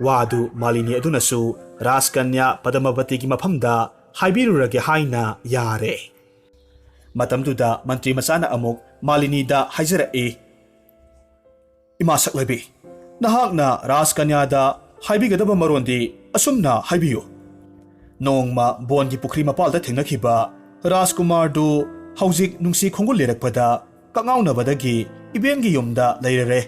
ꯋꯥꯗꯨ ꯃꯥꯂꯤꯅꯤ ꯑꯗꯨꯅꯁꯨ ꯔꯥꯖꯀꯟꯌꯥ ꯄꯗꯃꯥꯕꯇꯤꯒꯤ ꯃꯐꯝꯗ ꯍꯥꯏꯕꯤꯔꯨꯔꯒꯦ ꯍꯥꯏꯅ ꯌꯥꯔꯦ ꯃꯇꯝꯗꯨꯗ ꯃꯟꯇ꯭ꯔꯤ ꯃꯆꯥꯅ ꯑꯃꯨꯛ ꯃꯥꯂꯤꯅꯤꯗ ꯍꯥꯏꯖꯔꯛꯏ ꯏꯃꯥ ꯁꯛꯂꯕꯤ ꯅꯍꯥꯛꯅ ꯔꯥꯖꯀꯟꯌꯥꯗ ꯍꯥꯏꯕꯤꯒꯗꯕ ꯃꯔꯣꯟꯗꯤ ꯑꯁꯨꯝꯅ ꯍꯥꯏꯕꯤꯌꯨ ꯅꯣꯡꯃ ꯕꯣꯟꯒꯤ ꯄꯨꯈ꯭ꯔꯤ ꯃꯄꯥꯜꯗ ꯊꯦꯡꯅꯈꯤꯕ ꯔꯥꯖꯀꯨꯃꯥꯔꯗꯨ ꯍꯧꯖꯤꯛ ꯅꯨꯡꯁꯤ ꯈꯣꯡꯒꯨꯜ ꯂꯤꯔꯛꯄꯗ ꯀꯛꯉꯥꯎꯅꯕꯗꯒꯤ ꯏꯕꯦꯟꯒꯤ ꯌꯨꯝꯗ ꯂꯩꯔꯔꯦ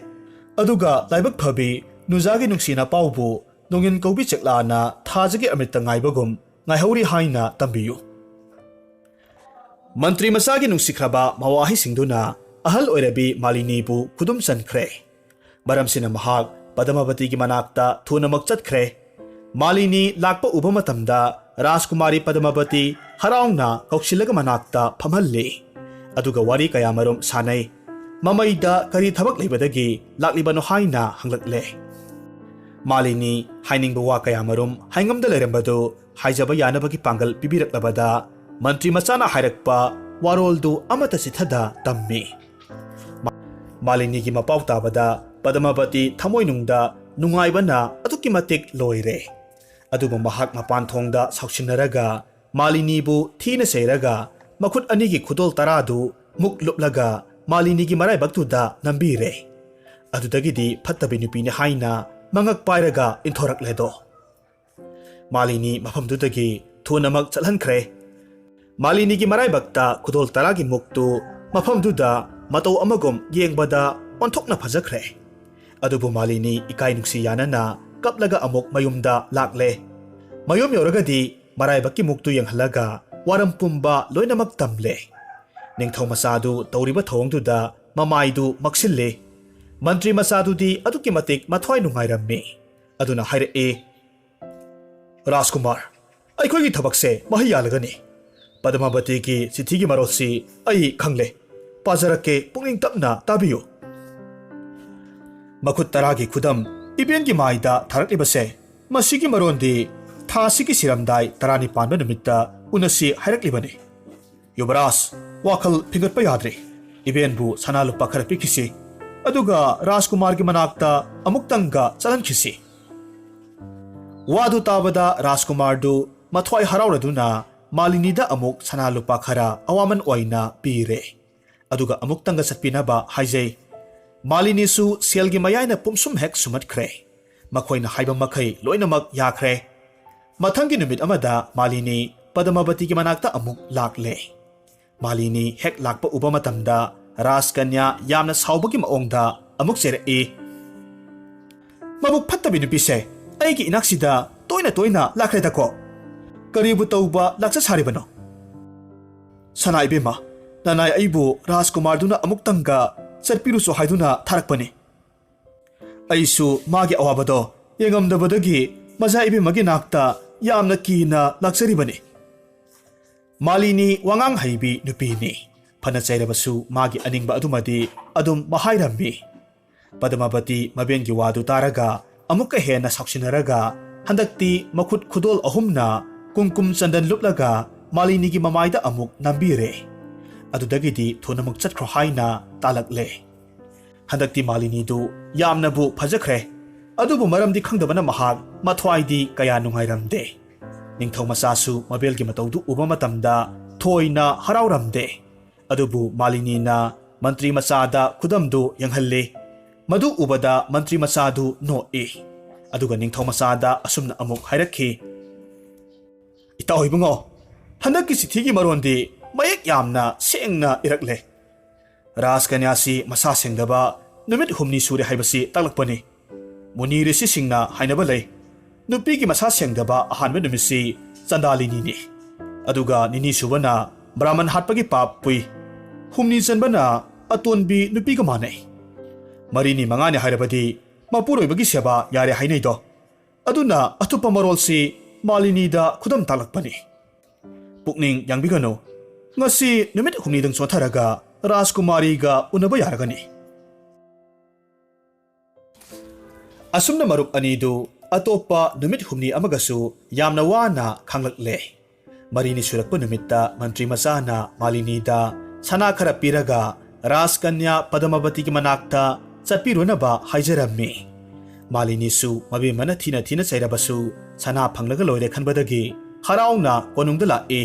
ꯑꯗꯨꯒ ꯂꯥꯏꯕꯛ ꯐꯕꯤ ꯅꯨꯖꯥꯒꯤ ꯅꯨꯡꯁꯤꯅ ꯄꯥꯎꯕꯨ ꯅꯣꯡꯏꯟ ꯀꯧꯕꯤ ꯆꯦꯛꯂꯥꯅ ꯊꯥꯖꯒꯤ ꯑꯃ꯭ꯔꯤꯠꯇ ꯉꯥꯏꯕꯒꯨꯝ ꯉꯥꯏꯍꯧꯔꯤ ꯍꯥꯏꯅ ꯇꯝꯕꯤꯌꯨ ꯃꯟꯇ꯭ꯔꯤ ꯃꯆꯥꯒꯤ ꯅꯨꯡꯁꯤꯈ꯭ꯔꯕ ꯃꯋꯥꯍꯩꯁꯤꯡꯗꯨꯅ ꯑꯍꯜ ꯑꯣꯏꯔꯕꯤ ꯃꯥꯂꯤꯅꯤꯕꯨ ꯈꯨꯗꯨꯝ ꯆꯟꯈ꯭ꯔꯦ ꯃꯔꯝꯁꯤꯅ ꯃꯍꯥꯛ ꯄꯗꯃꯥꯕꯇꯤꯒꯤ ꯃꯅꯥꯛꯇ ꯊꯨꯅꯃꯛ ꯆꯠꯈ꯭ꯔꯦ ꯃꯥꯂꯤꯅꯤ ꯂꯥꯛꯄ ꯎꯕ ꯃꯇꯝꯗ ꯔꯥꯖꯀꯨꯃꯥꯔꯤ ꯄꯗꯃꯥꯕꯇꯤ ꯍꯔꯥꯎꯅ ꯀꯧꯁꯤꯜꯂꯒ ꯃꯅꯥꯛꯇ ꯐꯝꯍꯜꯂꯤ ꯑꯗꯨꯒ ꯋꯥꯔꯤ ꯀꯌꯥꯃꯔꯨꯝ ꯁꯥꯟꯅꯩ ꯃꯃꯩꯗ ꯀꯔꯤ ꯊꯕꯛ ꯂꯩꯕꯗꯒꯤ ꯂꯥꯛꯂꯤꯕꯅꯣ ꯍꯥꯏꯅ ꯍꯪꯂꯛꯂꯦ ꯃꯥꯂꯤꯅꯤ ꯍꯥꯏꯅꯤꯡꯕ ꯋꯥ ꯀꯌꯥꯃꯔꯨꯝ ꯍꯥꯏꯉꯝꯗ ꯂꯩꯔꯝꯕꯗꯨ ꯍꯥꯏꯖꯕ ꯌꯥꯅꯕꯒꯤ ꯄꯥꯡꯒꯜ ꯄꯤꯕꯤꯔꯛꯂꯕꯗ ꯃꯟꯇ꯭ꯔꯤ ꯃꯆꯥꯅ ꯍꯥꯏꯔꯛꯄ ꯋꯥꯔꯣꯜꯗꯨ ꯑꯃꯠꯇ ꯆꯤꯊꯗ ꯇꯝꯃꯤ ꯃꯥꯂꯤꯅꯤꯒꯤ ꯃꯄꯥꯎ ꯇꯥꯕꯗ ꯄꯗꯃꯥꯕꯇꯤ ꯊꯃꯣꯏꯅꯨꯡꯗ ꯅꯨꯡꯉꯥꯏꯕꯅ ꯑꯗꯨꯛꯀꯤ ꯃꯇꯤꯛ ꯂꯣꯏꯔꯦ ꯑꯗꯨꯕꯨ ꯃꯍꯥꯛ ꯃꯄꯥꯟ ꯊꯣꯡꯗ ꯁꯥꯎꯁꯤꯟꯅꯔꯒ ꯃꯥꯂꯤꯅꯤꯕꯨ ꯊꯤꯅ ꯆꯩꯔꯒ ꯃꯈꯨꯠ ꯑꯅꯤꯒꯤ ꯈꯨꯗꯣꯜ ꯇꯔꯥꯗꯨ ꯃꯨꯛ ꯂꯨꯞꯂꯒ ꯃꯥꯂꯤꯅꯤꯒꯤ ꯃꯔꯥꯏꯕꯛꯇꯨꯗ ꯅꯝꯕꯤꯔꯦ ꯑꯗꯨꯗꯒꯤꯗꯤ ꯐꯠꯇꯕꯤ ꯅꯨꯄꯤꯅꯤ ꯍꯥꯏꯅ ꯃꯉꯛ ꯄꯥꯏꯔꯒ ꯏꯟꯊꯣꯔꯛꯂꯦꯗꯣ ꯃꯥꯂꯤꯅꯤ ꯃꯐꯝꯗꯨꯗꯒꯤ ꯊꯨꯅꯃꯛ ꯆꯠꯍꯟꯈ꯭ꯔꯦ ꯃꯥꯂꯤꯅꯤꯒꯤ ꯃꯔꯥꯏꯕꯛꯇ ꯈꯨꯗꯣꯜ ꯇꯔꯥꯒꯤ ꯃꯨꯛꯇꯨ ꯃꯐꯝꯗꯨꯗ ꯃꯇꯧ ꯑꯃꯒꯨꯝ ꯌꯦꯡꯕꯗ ꯑꯣꯟꯊꯣꯛꯅ ꯐꯖꯈ꯭ꯔꯦ ꯑꯗꯨꯕꯨ ꯃꯥꯂꯤꯅꯤ ꯏꯀꯥꯏ ꯅꯨꯡꯁꯤ ꯌꯥꯅꯅ ꯀꯞꯂꯒ ꯑꯃꯨꯛ ꯃꯌꯨꯝꯗ ꯂꯥꯛꯂꯦ ꯃꯌꯨꯝ ꯌꯧꯔꯒꯗꯤ ꯃꯔꯥꯏꯕꯛꯀꯤ ꯃꯨꯛꯇꯨ ꯌꯦꯡꯍꯜꯂꯒ ꯋꯥꯔꯝ ꯄꯨꯝꯕ ꯂꯣꯏꯅꯃꯛ ꯇꯝꯂꯦ ꯅꯤꯡꯊꯧ ꯃꯆꯥꯗꯨ ꯇꯧꯔꯤꯕ ꯊꯧꯑꯣꯡꯗꯨꯗ ꯃꯃꯥꯏꯗꯨ ꯃꯛꯁꯤꯜꯂꯤ ꯃꯟꯇ꯭ꯔꯤ ꯃꯆꯥꯗꯨꯗꯤ ꯑꯗꯨꯛꯀꯤ ꯃꯇꯤꯛ ꯃꯊ꯭ꯋꯥꯏ ꯅꯨꯡꯉꯥꯏꯔꯝꯃꯤ ꯑꯗꯨꯅ ꯍꯥꯏꯔꯛꯏ ꯔꯥꯖꯀꯨꯃꯥꯔ ꯑꯩꯈꯣꯏꯒꯤ ꯊꯕꯛꯁꯦ ꯃꯍꯩ ꯌꯥꯜꯂꯒꯅꯤ ꯄꯗꯃꯥꯕꯇꯤꯒꯤ ꯆꯤꯊꯤꯒꯤ ꯃꯔꯣꯜꯁꯤ ꯑꯩ ꯈꯪꯂꯦ ꯄꯥꯖꯔꯛꯀꯦ ꯄꯨꯛꯅꯤꯡ ꯇꯞꯅ ꯇꯥꯕꯤꯌꯨ ꯃꯈꯨꯠ ꯇꯔꯥꯒꯤ ꯈꯨꯗꯝ ꯏꯕꯦꯟꯒꯤ ꯃꯥꯏꯗ ꯊꯥꯔꯛꯂꯤꯕꯁꯦ ꯃꯁꯤꯒꯤ ꯃꯔꯣꯟꯗꯤ ꯊꯥ ꯑꯁꯤꯒꯤ ꯁꯤꯔꯝꯗꯥꯏ 14 ꯄꯥꯟꯕ ꯅꯨꯃꯤꯠꯇ ꯎꯅꯁꯤ ꯍꯥꯏꯔꯛꯂꯤꯕꯅꯤ ꯌꯨꯕꯔꯥꯖ ꯋꯥꯈꯜ ꯐꯤꯡꯒꯠꯄ ꯌꯥꯗ꯭ꯔꯤ ꯏꯕꯦꯟꯕꯨ ꯁꯅꯥ ꯂꯨꯄꯥ ꯈꯔ ꯄꯤꯈꯤꯁꯤ ꯑꯗꯨꯒ ꯔꯥꯖꯀꯨꯃꯥꯔꯒꯤ ꯃꯅꯥꯛꯇ ꯑꯃꯨꯛꯇꯪꯒ ꯆꯠꯍꯟꯈꯤꯁꯤ ꯋꯥꯗꯨ ꯇꯥꯕꯗ ꯔꯥꯖꯀꯨꯃꯥꯔꯗꯨ ꯃꯊ꯭ꯋꯥꯏ ꯍꯔꯥꯎꯔꯗꯨꯅ ꯃꯥꯂꯤꯅꯤꯗ ꯑꯃꯨꯛ ꯁꯅꯥ ꯂꯨꯄꯥ ꯈꯔ ꯑꯋꯥꯃꯟ ꯑꯣꯏꯅ ꯄꯤꯔꯦ ꯑꯗꯨꯒ ꯑꯃꯨꯛꯇꯪꯒ ꯆꯠꯄꯤꯅꯕ ꯍꯥꯏꯖꯩ ꯃꯥꯂꯤꯅꯤꯁꯨ ꯁꯦꯜꯒꯤ ꯃꯌꯥꯏꯅ ꯄꯨꯝꯁꯨꯝ ꯍꯦꯛ ꯁꯨꯃꯠꯈ꯭ꯔꯦ ꯃꯈꯣꯏꯅ ꯍꯥꯏꯕ ꯃꯈꯩ ꯂꯣꯏꯅꯃꯛ ꯌꯥꯈ꯭ꯔꯦ ꯃꯊꯪꯒꯤ ꯅꯨꯃꯤꯠ ꯑꯃꯗ ꯃꯥꯂꯤꯅꯤ ꯄꯗꯃꯥꯕꯇꯤꯒꯤ ꯃꯅꯥꯛꯇ ꯑꯃꯨꯛ ꯂꯥꯛꯂꯦ ꯃꯥꯂꯤꯅꯤ ꯍꯦꯛ ꯂꯥꯛꯄ ꯎꯕ ꯃꯇꯝꯗ ꯔꯥꯖꯀꯟꯌꯥ ꯌꯥꯝꯅ ꯁꯥꯎꯕꯒꯤ ꯃꯑꯣꯡꯗ ꯑꯃꯨꯛ ꯆꯦꯔꯛꯏ ꯃꯕꯨꯛ ꯐꯠꯇꯕꯤ ꯅꯨꯄꯤꯁꯦ ꯑꯩꯒꯤ ꯏꯅꯥꯛꯁꯤꯗ ꯇꯣꯏꯅ ꯇꯣꯏꯅ ꯂꯥꯛꯈ꯭ꯔꯦꯗꯀꯣ ꯀꯔꯤꯕꯨ ꯇꯧꯕ ꯂꯥꯛꯆ ꯁꯥꯔꯤꯕꯅꯣ ꯁꯅꯥ ꯏꯕꯦꯝꯃ ꯅꯅꯥꯏ ꯑꯩꯕꯨ ꯔꯥꯖꯀꯨꯃꯥꯔꯗꯨꯅ ꯑꯃꯨꯛꯇꯪꯒ ꯆꯠꯄꯤꯔꯨꯁꯨ ꯍꯥꯏꯗꯨꯅ ꯊꯥꯔꯛꯄꯅꯤ ꯑꯩꯁꯨ ꯃꯥꯒꯤ ꯑꯋꯥꯕꯗꯣ ꯌꯦꯡꯉꯝꯗꯕꯗꯒꯤ ꯃꯖꯥ ꯏꯕꯦꯝꯃꯒꯤ ꯅꯥꯛꯇ ꯌꯥꯝꯅ ꯀꯤꯅ ꯂꯥꯛꯆꯔꯤꯕꯅꯤ ꯃꯥꯂꯤꯅꯤ ꯋꯥꯉꯥꯡ ꯍꯩꯕꯤ ꯅꯨꯄꯤꯅꯤ ꯐꯅ ꯆꯩꯔꯕꯁꯨ ꯃꯥꯒꯤ ꯑꯅꯤꯡꯕ ꯑꯗꯨꯃꯗꯤ ꯑꯗꯨꯝ ꯃꯍꯥꯏꯔꯝꯃꯤ ꯄꯗꯃꯥꯕꯇꯤ ꯃꯕꯦꯟꯒꯤ ꯋꯥꯗꯨ ꯇꯥꯔꯒ ꯑꯃꯨꯛꯀ ꯍꯦꯟꯅ ꯁꯥꯎꯁꯤꯟꯅꯔꯒ ꯍꯟꯗꯛꯇꯤ ꯃꯈꯨꯠ ꯈꯨꯗꯣꯜ ꯑꯍꯨꯝꯅ ꯀꯨꯝꯀꯨꯝ ꯆꯟꯗꯟ ꯂꯨꯞꯂꯒ ꯃꯥꯂꯤꯅꯤꯒꯤ ꯃꯃꯥꯏꯗ ꯑꯃꯨꯛ ꯅꯝꯕꯤꯔꯦ ꯑꯗꯨꯗꯒꯤꯗꯤ ꯊꯨꯅꯃꯨꯛ ꯆꯠꯈ꯭ꯔꯣ ꯍꯥꯏꯅ ꯇꯥꯜꯂꯛꯂꯦ ꯍꯟꯗꯛꯇꯤ ꯃꯥꯂꯤꯅꯤꯗꯨ ꯌꯥꯝꯅꯕꯨ ꯐꯖꯈ꯭ꯔꯦ ꯑꯗꯨꯕꯨ ꯃꯔꯝꯗꯤ ꯈꯪꯗꯕꯅ ꯃꯍꯥꯛ ꯃꯊ꯭ꯋꯥꯏꯗꯤ ꯀꯌꯥ ꯅꯨꯡꯉꯥꯏꯔꯝꯗꯦ ꯅꯤꯡꯊꯧ ꯃꯆꯥꯁꯨ ꯃꯕꯦꯜꯒꯤ ꯃꯇꯧꯗꯨ ꯎꯕ ꯃꯇꯝꯗ ꯊꯣꯏꯅ ꯍꯔꯥꯎꯔꯝꯗꯦ ꯑꯗꯨꯕꯨ ꯃꯥꯂꯤꯅꯤꯅ ꯃꯟꯇ꯭ꯔꯤ ꯃꯆꯥꯗ ꯈꯨꯗꯝꯗꯨ ꯌꯦꯡꯍꯜꯂꯤ ꯃꯗꯨ ꯎꯕꯗ ꯃꯟꯇ꯭ꯔꯤ ꯃꯆꯥꯗꯨ ꯅꯣꯛꯏ ꯑꯗꯨꯒ ꯅꯤꯡꯊꯧ ꯃꯆꯥꯗ ꯑꯁꯨꯝꯅ ꯑꯃꯨꯛ ꯍꯥꯏꯔꯛꯈꯤ ꯏꯇꯥꯎ ꯏꯕꯨꯡꯉꯣ ꯍꯟꯗꯛꯀꯤ ꯆꯤꯊꯤꯒꯤ ꯃꯔꯣꯟꯗꯤ ꯃꯌꯦꯛ ꯌꯥꯝꯅ ꯁꯦꯡꯅ ꯏꯔꯛꯂꯦ ꯔꯥꯖꯀꯟꯌꯥꯁꯤ ꯃꯁꯥ ꯁꯦꯡꯗꯕ ꯅꯨꯃꯤꯠ 6 ꯁꯨꯔꯦ ꯍꯥꯏꯕꯁꯤ ꯇꯥꯛꯂꯛꯄꯅꯤ ꯃꯨꯅꯤ ꯔꯤꯁꯤꯁꯤꯡꯅ ꯍꯥꯏꯅꯕ ꯂꯩ ꯅꯨꯄꯤꯒꯤ ꯃꯁꯥ ꯁꯦꯡꯗꯕ ꯑꯍꯥꯟꯕ ꯅꯨꯃꯤꯠꯁꯤ ꯆꯟꯗꯥꯂꯤꯅꯤꯅꯤ ꯑꯗꯨꯒ ꯅꯤꯅꯤ ꯁꯨꯕꯅ ꯕ꯭ꯔꯥꯍꯃꯟ ꯍꯥꯠꯄꯒꯤ ꯄꯥꯞ ꯄꯨꯏ 6 ꯆꯟꯕꯅ ꯑꯇꯣꯟꯕꯤ ꯅꯨꯄꯤꯒ ꯃꯥꯟꯅꯩ 4 5 ꯍꯥꯏꯔꯕꯗꯤ ꯃꯄꯨꯔꯣꯏꯕꯒꯤ ꯁꯦꯕꯥ ꯌꯥꯔꯦ ꯍꯥꯏꯅꯩꯗꯣ ꯑꯗꯨꯅ ꯑꯇꯣꯞꯄ ꯃꯔꯣꯜꯁꯤ ꯃꯥꯂꯤꯅꯤꯗ ꯈꯨꯗꯝ ꯇꯥꯛꯂꯛꯄꯅꯤ ꯄꯨꯛꯅꯤꯡ ꯌꯥꯡꯕꯤꯒꯅꯨ ngasi numit 6 dang sotharaga Rajkumari ga unaba yaragani asumna marup anidu atopa numit 6 amagasu yamna wana khanglakle marini surakpa numitta mantri masana Malini da sana khara piraga Rajkanya Padmavati ki manakta chapirunaba haijarammi Malini su mabe mana thina thina chairabasu sana phanglaga loire khanbadagi harauna konungda lae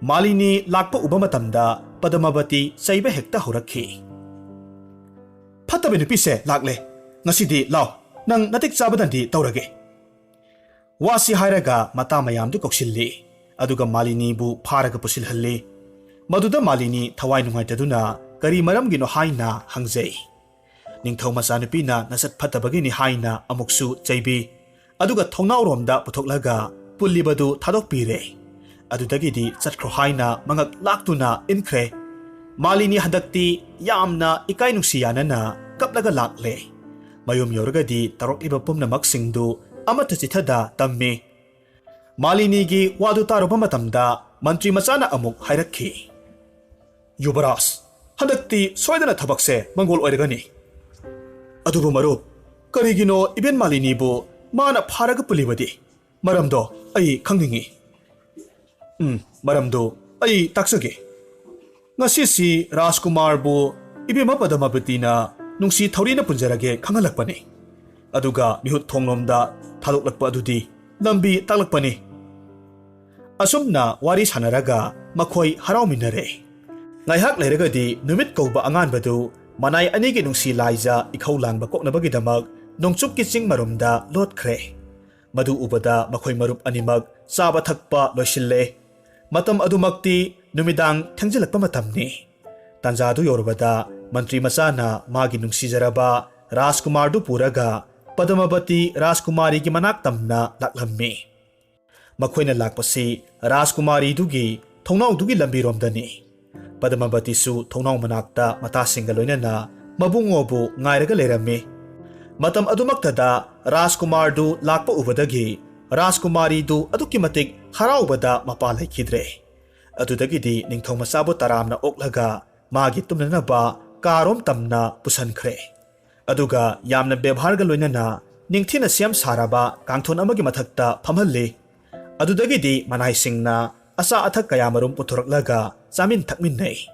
Malini lakpa uba matamda Padmavati saiba hekta horakhi Phatabe nupise lakle ngasidi law nang natik chabadandi tawrage Wasi hairaga mata mayam du koksilli aduga Malini bu pharaga pusilhalli maduda Malini thawai nungaitaduna kari maramgino haina hangjei Ningthau macha nupina nasat phatabagi ni haina amuksu chaibi aduga thongnau romda puthoklaga pullibadu thadokpire adudagidi chatkro haina mangak laktuna inkre Malini hadakti yamna ikai nuksiyana na kaplaga lakle mayum yorgadi tarokliba pumnamak singdu amata chithada tamme Malini gi wadu taroba matamda mantri machana amuk hairakhi Yubaras hadakti soidana thabakse mangol oiragani adubu maru karigino iben Malini bu mana pharaga pulibadi maramdo ai khangningi maramdo ai taksage ngasisi Rajkumar bu ibema Padmavati na nungsi thaurina punjarage khangalakpani aduga mihut thonglomda thaloklakpa adudi lambi taklakpani asumna wari sanaraga makhoi harauminare ngaihak leiragadi numit kauba anganbadu manai anigi nungsi laija ikhaulanba koknabagi damak nongchup ki ching marumda lotkhre madu ubada makhoi marup animak chaba thakpa loisille matam adumakti numidang thengjalakpa matamni tanjadu yorubada mantri machana magi nungsijaraba Rajkumar du puraga Padmavati Rajkumari gi manak tamna laklammi makhoina lakpasi Rajkumari dugi thongnau dugi lambi romdani Padmavati su thongnau manakta mata singa loinana ꯃꯕꯨꯡꯉꯣꯕꯨ ꯉꯥꯏꯔꯒ ꯂꯩꯔꯝꯃꯤ꯫ ꯃꯇꯝ ꯑꯗꯨꯃꯛꯇꯗ ꯔꯥꯖꯀꯨꯃꯥꯔꯗꯨ ꯂꯥꯛꯄ ꯎꯕꯗꯒꯤ ꯔꯥꯖꯀꯨꯃꯥꯔꯤꯗꯨ ꯑꯗꯨꯛꯀꯤ ꯃꯇꯤꯛ ꯍꯔꯥꯎꯕꯗ ꯃꯄꯥ ꯂꯩꯈꯤꯗ꯭ꯔꯦ꯫ ꯑꯗꯨꯗꯒꯤꯗꯤ ꯅꯤꯡꯊꯧ ꯃꯆꯥꯕꯨ ꯇꯔꯥꯝꯅ ꯑꯣꯛꯂꯒ ꯃꯥꯒꯤ ꯇꯨꯝꯅꯅꯕ ꯀꯥꯔꯣꯝ ꯇꯝꯅ ꯄꯨꯁꯟꯈ꯭ꯔꯦ꯫ ꯑꯗꯨꯒ ꯌꯥꯝꯅ ꯕꯦꯚꯥꯔꯒ ꯂꯣꯏꯅꯅ ꯅꯤꯡꯊꯤꯅ ꯁꯦꯝ ꯁꯥꯔꯕ ꯀꯥꯡꯊꯣꯟ ꯑꯃꯒꯤ ꯃꯊꯛꯇ ꯐꯝꯍꯜꯂꯤ꯫ ꯑꯗꯨꯗꯒꯤꯗꯤ ꯃꯅꯥꯏꯁꯤꯡꯅ ꯑꯆꯥ ꯑꯊꯛ ꯀꯌꯥꯃꯔꯨꯝ ꯄꯨꯊꯣꯔꯛꯂꯒ ꯆꯥꯃꯤꯟ ꯊꯛꯃꯤꯟꯅꯩ꯫